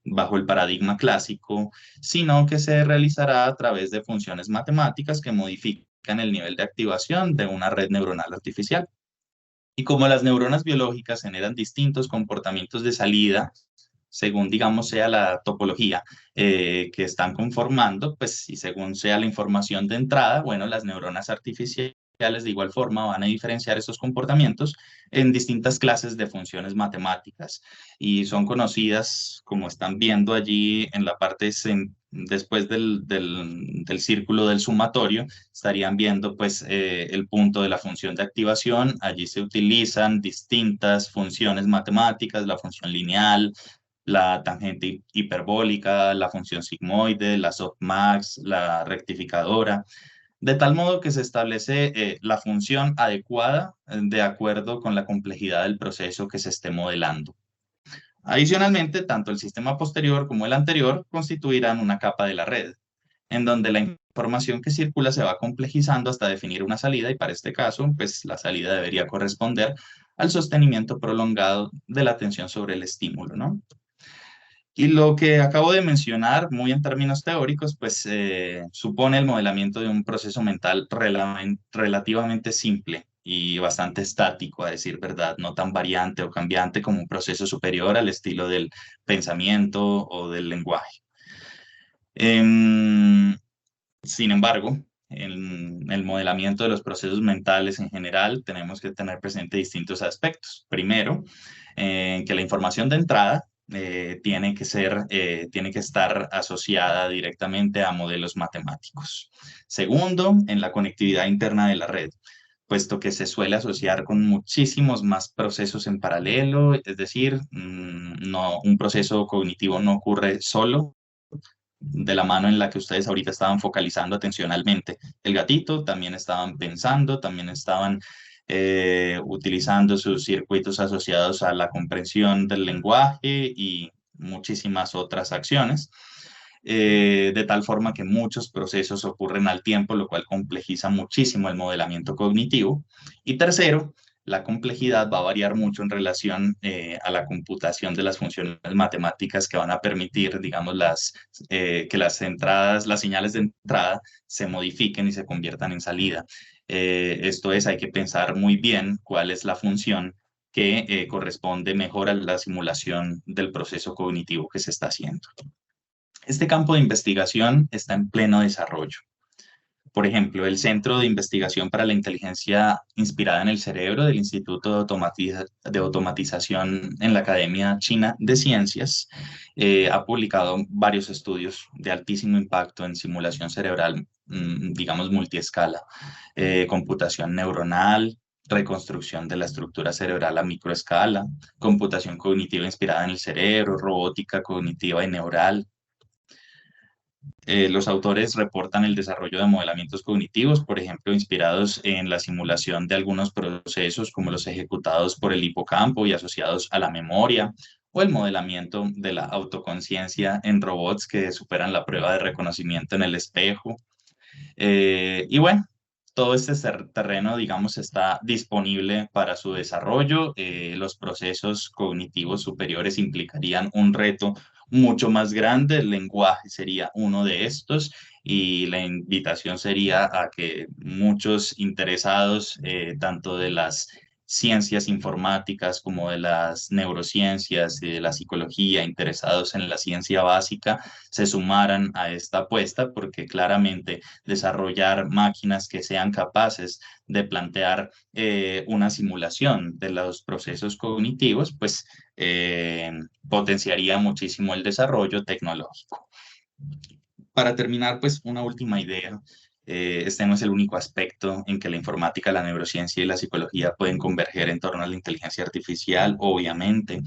bajo el paradigma clásico, sino que se realizará a través de funciones matemáticas que modifican el nivel de activación de una red neuronal artificial. Y como las neuronas biológicas generan distintos comportamientos de salida, según, digamos, sea la topología que están conformando, pues y según sea la información de entrada, bueno, las neuronas artificiales de igual forma van a diferenciar esos comportamientos en distintas clases de funciones matemáticas y son conocidas, como están viendo allí en la parte después del círculo del sumatorio, estarían viendo pues el punto de la función de activación. Allí se utilizan distintas funciones matemáticas, la función lineal, la tangente hiperbólica, la función sigmoide, la softmax, la rectificadora. de tal modo que se establece la función adecuada de acuerdo con la complejidad del proceso que se esté modelando. Adicionalmente, tanto el sistema posterior como el anterior constituirán una capa de la red, en donde la información que circula se va complejizando hasta definir una salida y para este caso, pues la salida debería corresponder al sostenimiento prolongado de la atención sobre el estímulo, ¿no? Y lo que acabo de mencionar, muy en términos teóricos, pues supone el modelamiento de un proceso mental relativamente simple y bastante estático, a decir verdad, no tan variante o cambiante como un proceso superior al estilo del pensamiento o del lenguaje. Em, Sin embargo, en el modelamiento de los procesos mentales en general, tenemos que tener presente distintos aspectos. Primero, que la información de entrada tiene que estar asociada directamente a modelos matemáticos. Segundo, en la conectividad interna de la red, puesto que se suele asociar con muchísimos más procesos en paralelo, es decir, no, un proceso cognitivo no ocurre solo de la mano en la que ustedes ahorita estaban focalizando atencionalmente. El gatito también estaban pensando, también estaban utilizando sus circuitos asociados a la comprensión del lenguaje y muchísimas otras acciones, de tal forma que muchos procesos ocurren al tiempo, lo cual complejiza muchísimo el modelamiento cognitivo. Y tercero, la complejidad va a variar mucho en relación a la computación de las funciones matemáticas que van a permitir, digamos, que las entradas, las señales de entrada se modifiquen y se conviertan en salida. Esto es, hay que pensar muy bien cuál es la función que corresponde mejor a la simulación del proceso cognitivo que se está haciendo. Este campo de investigación está en pleno desarrollo. Por ejemplo, el Centro de Investigación para la Inteligencia Inspirada en el Cerebro del Instituto de Automatización en la Academia China de Ciencias ha publicado varios estudios de altísimo impacto en simulación cerebral, digamos, multiescala, computación neuronal, reconstrucción de la estructura cerebral a microescala, computación cognitiva inspirada en el cerebro, robótica cognitiva y neural. Los autores reportan el desarrollo de modelamientos cognitivos, por ejemplo, inspirados en la simulación de algunos procesos como los ejecutados por el hipocampo y asociados a la memoria, o el modelamiento de la autoconciencia en robots que superan la prueba de reconocimiento en el espejo. Y bueno, todo este terreno, digamos, está disponible para su desarrollo. Los procesos cognitivos superiores implicarían un reto mucho más grande. El lenguaje sería uno de estos y la invitación sería a que muchos interesados, tanto de las ciencias informáticas como de las neurociencias y de la psicología, interesados en la ciencia básica, se sumaran a esta apuesta porque claramente desarrollar máquinas que sean capaces de plantear una simulación de los procesos cognitivos, pues potenciaría muchísimo el desarrollo tecnológico. Para terminar, pues una última idea. Este no es el único aspecto en que la informática, la neurociencia y la psicología pueden converger en torno a la inteligencia artificial, obviamente.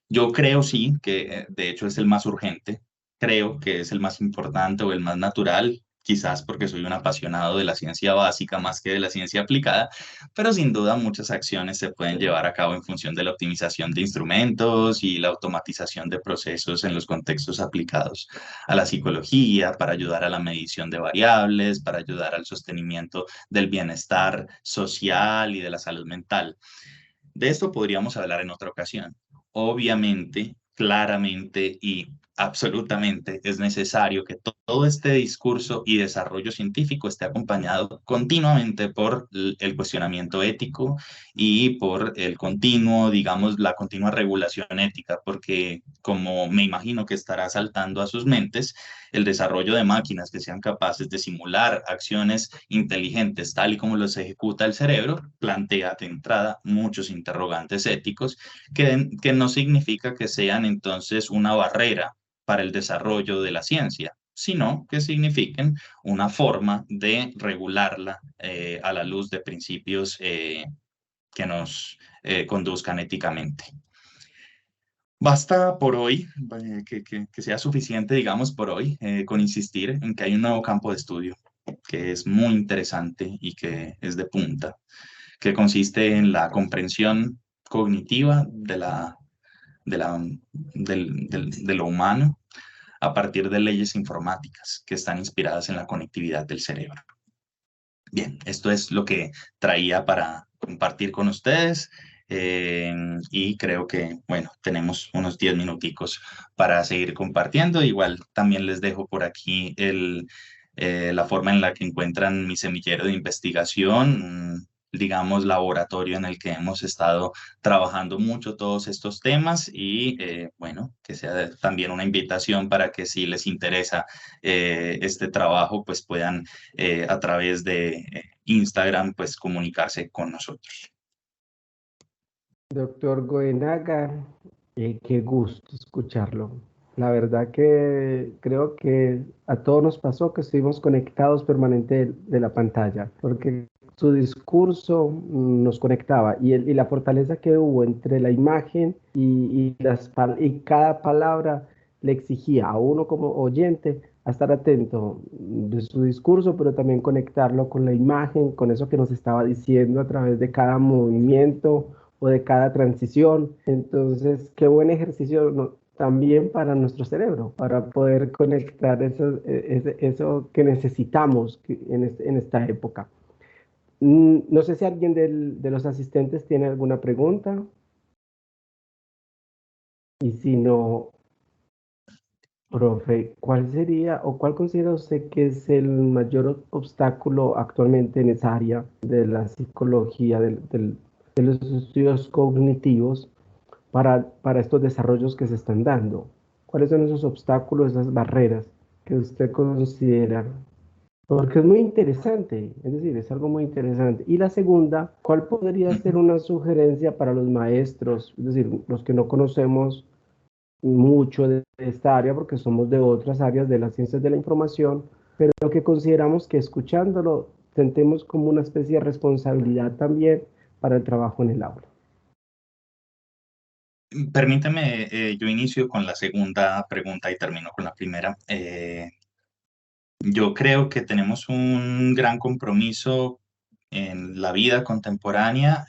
Yo creo sí que de hecho es el más urgente, creo que es el más importante o el más natural, quizás porque soy un apasionado de la ciencia básica más que de la ciencia aplicada, pero sin duda muchas acciones se pueden llevar a cabo en función de la optimización de instrumentos y la automatización de procesos en los contextos aplicados a la psicología, para ayudar a la medición de variables, para ayudar al sostenimiento del bienestar social y de la salud mental. De esto podríamos hablar en otra ocasión. Obviamente, claramente y absolutamente es necesario que todo este discurso y desarrollo científico esté acompañado continuamente por el cuestionamiento ético y por el continuo, digamos, la continua regulación ética, porque como me imagino que estará saltando a sus mentes, el desarrollo de máquinas que sean capaces de simular acciones inteligentes tal y como los ejecuta el cerebro, plantea de entrada muchos interrogantes éticos que no significa que sean entonces una barrera para el desarrollo de la ciencia, sino que signifiquen una forma de regularla a la luz de principios que nos conduzcan éticamente. Basta por hoy, que sea suficiente, digamos, por hoy, con insistir en que hay un nuevo campo de estudio. que es muy interesante y que es de punta, que consiste en la comprensión cognitiva de la, de lo humano a partir de leyes informáticas que están inspiradas en la conectividad del cerebro. Bien, esto es lo que traía para compartir con ustedes y creo que, bueno, tenemos unos 10 minuticos para seguir compartiendo. Igual también les dejo por aquí la forma en la que encuentran mi semillero de investigación, digamos, laboratorio en el que hemos estado trabajando mucho todos estos temas y, bueno, que sea también una invitación para que si les interesa este trabajo, pues puedan a través de Instagram, pues comunicarse con nosotros. Doctor Goenaga, qué gusto escucharlo. La verdad que creo que a todos nos pasó que estuvimos conectados permanente de la pantalla, porque su discurso nos conectaba y la fortaleza que hubo entre la imagen y cada palabra le exigía a uno como oyente a estar atento de su discurso, pero también conectarlo con la imagen, con eso que nos estaba diciendo a través de cada movimiento o de cada transición. Entonces, qué buen ejercicio también para nuestro cerebro, para poder conectar eso que necesitamos en esta época. No sé si alguien de los asistentes tiene alguna pregunta y si no, profe, ¿cuál sería o cuál considera usted que es el mayor obstáculo actualmente en esa área de la psicología, de los estudios cognitivos para estos desarrollos que se están dando? ¿Cuáles son esos obstáculos, esas barreras que usted considera? Porque es muy interesante, es decir, es algo muy interesante. Y la segunda, ¿cuál podría ser Ujú. una sugerencia para los maestros, es decir, los que no conocemos mucho de esta área porque somos de otras áreas de las ciencias de la información, pero que consideramos que escuchándolo sentemos como una especie de responsabilidad también para el trabajo en el aula? Permíteme, yo inicio con la segunda pregunta y termino con la primera. Yo creo que tenemos un gran compromiso en la vida contemporánea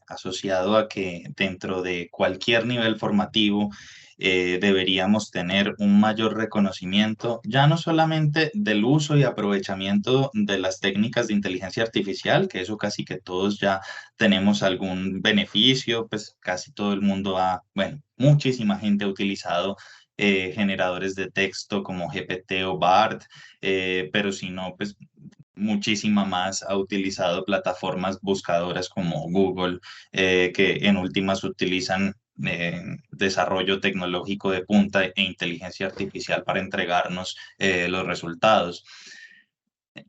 asociado a que dentro de cualquier nivel formativo deberíamos tener un mayor reconocimiento, ya no solamente del uso y aprovechamiento de las técnicas de inteligencia artificial, que eso casi que todos ya tenemos algún beneficio, pues casi todo el mundo ha, bueno, muchísima gente ha utilizado generadores de texto como GPT o BART, pero si no, pues muchísima más ha utilizado plataformas buscadoras como Google, que en últimas utilizan desarrollo tecnológico de punta e inteligencia artificial para entregarnos los resultados.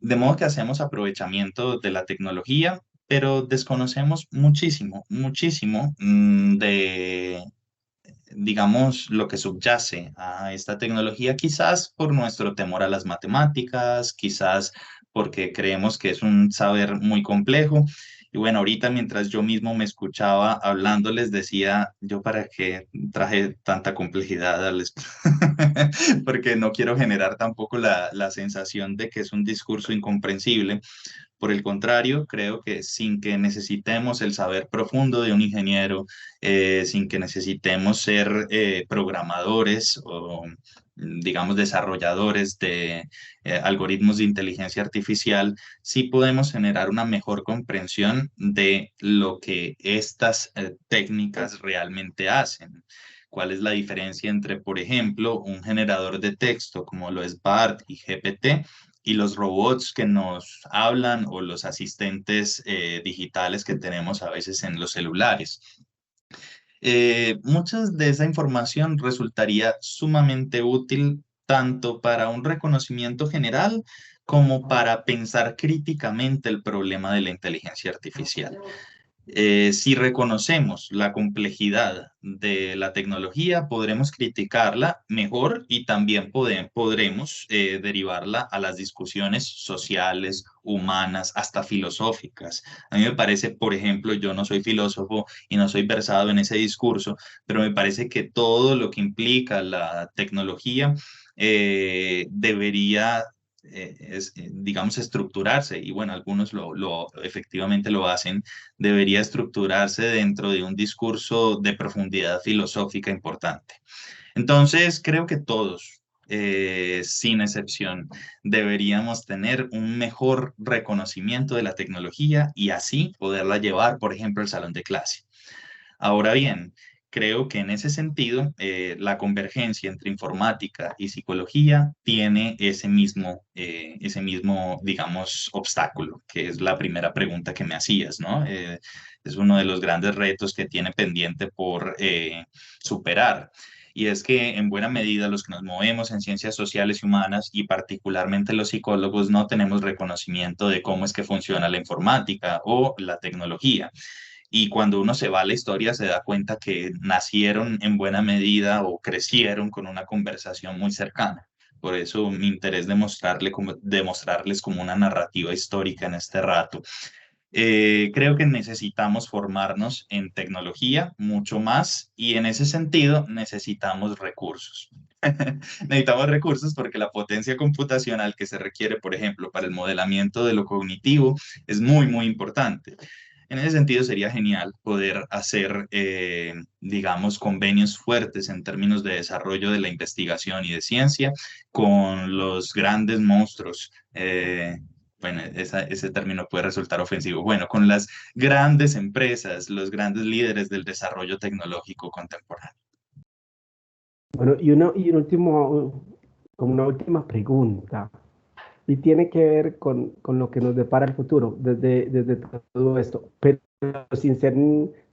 De modo que hacemos aprovechamiento de la tecnología, pero desconocemos muchísimo, muchísimo de digamos, lo que subyace a esta tecnología, quizás por nuestro temor a las matemáticas, quizás porque creemos que es un saber muy complejo. Y bueno, ahorita mientras yo mismo me escuchaba hablando, les decía, yo para qué traje tanta complejidad porque no quiero generar tampoco la sensación de que es un discurso incomprensible. Por el contrario, creo que sin que necesitemos el saber profundo de un ingeniero, sin que necesitemos ser programadores o, digamos, desarrolladores de algoritmos de inteligencia artificial, sí podemos generar una mejor comprensión de lo que estas técnicas realmente hacen. ¿Cuál es la diferencia entre, por ejemplo, un generador de texto como lo es BART y GPT y los robots que nos hablan o los asistentes digitales que tenemos a veces en los celulares? Mucha de esa información resultaría sumamente útil tanto para un reconocimiento general como para pensar críticamente el problema de la inteligencia artificial. Si reconocemos la complejidad de la tecnología, podremos criticarla mejor y también podremos derivarla a las discusiones sociales, humanas, hasta filosóficas. A mí me parece, por ejemplo, yo no soy filósofo y no soy versado en ese discurso, pero me parece que todo lo que implica la tecnología debería digamos, estructurarse, y bueno, algunos efectivamente lo hacen, debería estructurarse dentro de un discurso de profundidad filosófica importante. Entonces, creo que todos, sin excepción, deberíamos tener un mejor reconocimiento de la tecnología y así poderla llevar, por ejemplo, al salón de clase. Ahora bien, creo que en ese sentido, la convergencia entre informática y psicología tiene ese mismo, digamos, obstáculo, que es la primera pregunta que me hacías, ¿no? Es uno de los grandes retos que tiene pendiente por superar. Y es que en buena medida los que nos movemos en ciencias sociales y humanas y particularmente los psicólogos no tenemos reconocimiento de cómo es que funciona la informática o la tecnología. Y cuando uno se va a la historia se da cuenta que nacieron en buena medida o crecieron con una conversación muy cercana. Por eso mi interés de demostrarles como una narrativa histórica en este rato. Creo que necesitamos formarnos en tecnología mucho más y en ese sentido necesitamos recursos. Necesitamos recursos porque la potencia computacional que se requiere, por ejemplo, para el modelamiento de lo cognitivo es muy, muy importante. En ese sentido, sería genial poder hacer, digamos, convenios fuertes en términos de desarrollo de la investigación y de ciencia con los grandes monstruos. Bueno, ese término puede resultar ofensivo. Bueno, con las grandes empresas, los grandes líderes del desarrollo tecnológico contemporáneo. Bueno, y un último, como una última pregunta, y tiene que ver con lo que nos depara el futuro desde todo esto, pero sin ser,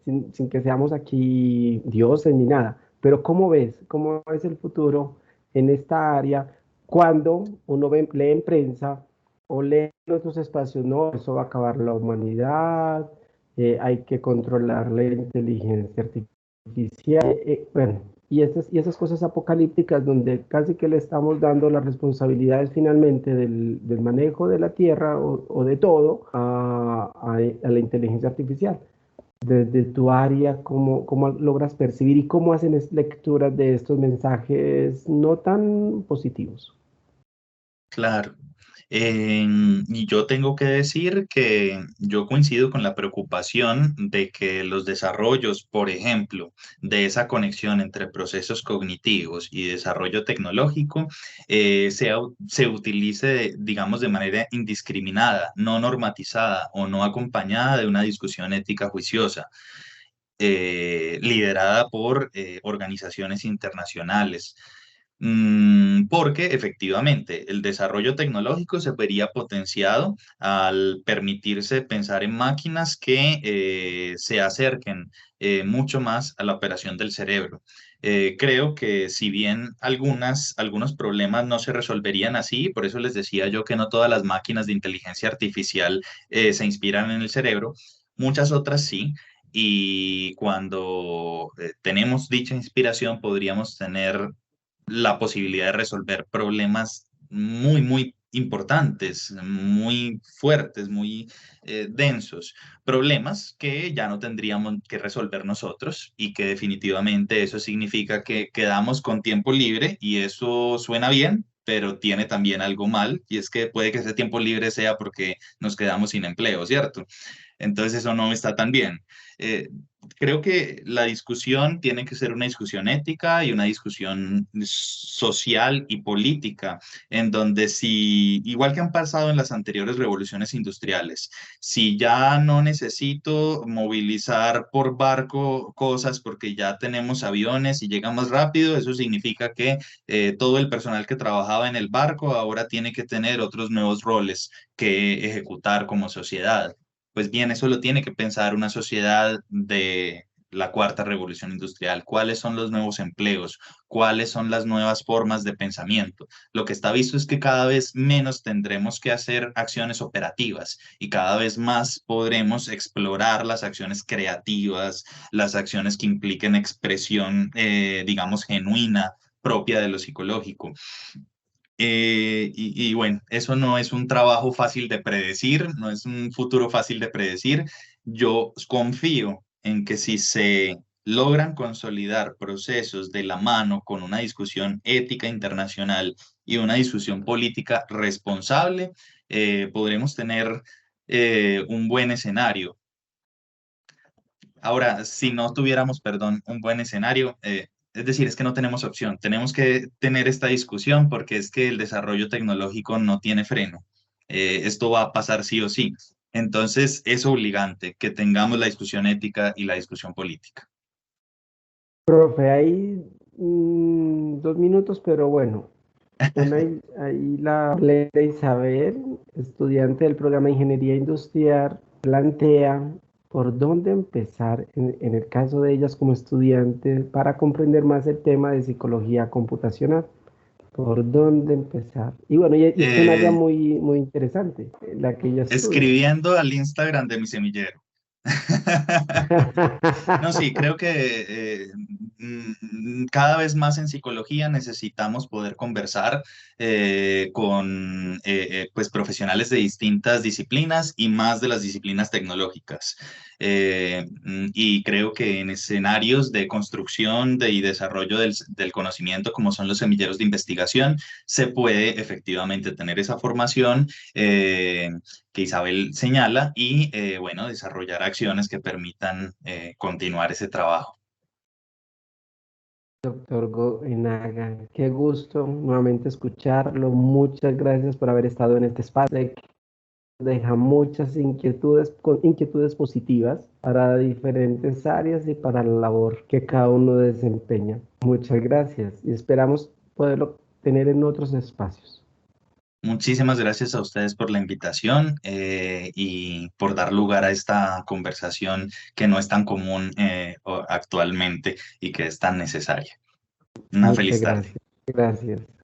sin que seamos aquí dioses ni nada. Pero cómo ves el futuro en esta área cuando uno lee en prensa o lee en otros espacios? No, eso va a acabar la humanidad, hay que controlar la inteligencia artificial. Bueno, y esas cosas apocalípticas donde casi que le estamos dando las responsabilidades finalmente del manejo de la tierra o de todo a la inteligencia artificial. Desde tu área, ¿cómo logras percibir y cómo hacen lecturas de estos mensajes no tan positivos? Claro. Y yo tengo que decir que yo coincido con la preocupación de que los desarrollos, por ejemplo, de esa conexión entre procesos cognitivos y desarrollo tecnológico, se utilice, digamos, de manera indiscriminada, no normatizada o no acompañada de una discusión ética juiciosa, liderada por organizaciones internacionales. Porque efectivamente el desarrollo tecnológico se vería potenciado al permitirse pensar en máquinas que se acerquen mucho más a la operación del cerebro. Creo que si bien algunos problemas no se resolverían así, por eso les decía yo que no todas las máquinas de inteligencia artificial se inspiran en el cerebro, muchas otras sí. Y cuando tenemos dicha inspiración, podríamos tener la posibilidad de resolver problemas muy, muy importantes, muy fuertes, muy densos, problemas que ya no tendríamos que resolver nosotros y que definitivamente eso significa que quedamos con tiempo libre y eso suena bien, pero tiene también algo mal y es que puede que ese tiempo libre sea porque nos quedamos sin empleo, ¿cierto? Entonces eso no está tan bien. Eh, Creo que la discusión tiene que ser una discusión ética y una discusión social y política, en donde si, igual que han pasado en las anteriores revoluciones industriales, si ya no necesito movilizar por barco cosas porque ya tenemos aviones y llega más rápido, eso significa que todo el personal que trabajaba en el barco ahora tiene que tener otros nuevos roles que ejecutar como sociedad. Pues bien, eso lo tiene que pensar una sociedad de la cuarta revolución industrial. ¿Cuáles son los nuevos empleos? ¿Cuáles son las nuevas formas de pensamiento? Lo que está visto es que cada vez menos tendremos que hacer acciones operativas y cada vez más podremos explorar las acciones creativas, las acciones que impliquen expresión, digamos, genuina propia de lo psicológico. Y bueno, eso no es un trabajo fácil de predecir, no es un futuro fácil de predecir. Yo confío en que si se logran consolidar procesos de la mano con una discusión ética internacional y una discusión política responsable, podremos tener un buen escenario. Ahora, si no tuviéramos, perdón, un buen escenario, es decir, es que no tenemos opción. Tenemos que tener esta discusión porque es que el desarrollo tecnológico no tiene freno. Esto va a pasar sí o sí. Entonces, es obligante que tengamos la discusión ética y la discusión política. Profe, hay 2 minutos, pero bueno, ahí la Leila Isabel, estudiante del programa de Ingeniería Industrial, plantea por dónde empezar en el caso de ellas como estudiantes para comprender más el tema de psicología computacional. ¿Por dónde empezar? Y bueno, y es un área Eh, muy, muy interesante, la que ella estudia. Escribiendo al Instagram de mi semillero. No, sí, creo que cada vez más en psicología necesitamos poder conversar con pues profesionales de distintas disciplinas y más de las disciplinas tecnológicas. Y creo que en escenarios de construcción y desarrollo del conocimiento, como son los semilleros de investigación, se puede efectivamente tener esa formación. Que Isabel señala y, bueno, desarrollar acciones que permitan continuar ese trabajo. Doctor Goenaga, qué gusto nuevamente escucharlo. Muchas gracias por haber estado en este espacio. Sé que deja muchas inquietudes, inquietudes positivas para diferentes áreas y para la labor que cada uno desempeña. Muchas gracias y esperamos poderlo tener en otros espacios. Muchísimas gracias a ustedes por la invitación y por dar lugar a esta conversación que no es tan común actualmente y que es tan necesaria. Una Muchas feliz tarde. gracias. Gracias.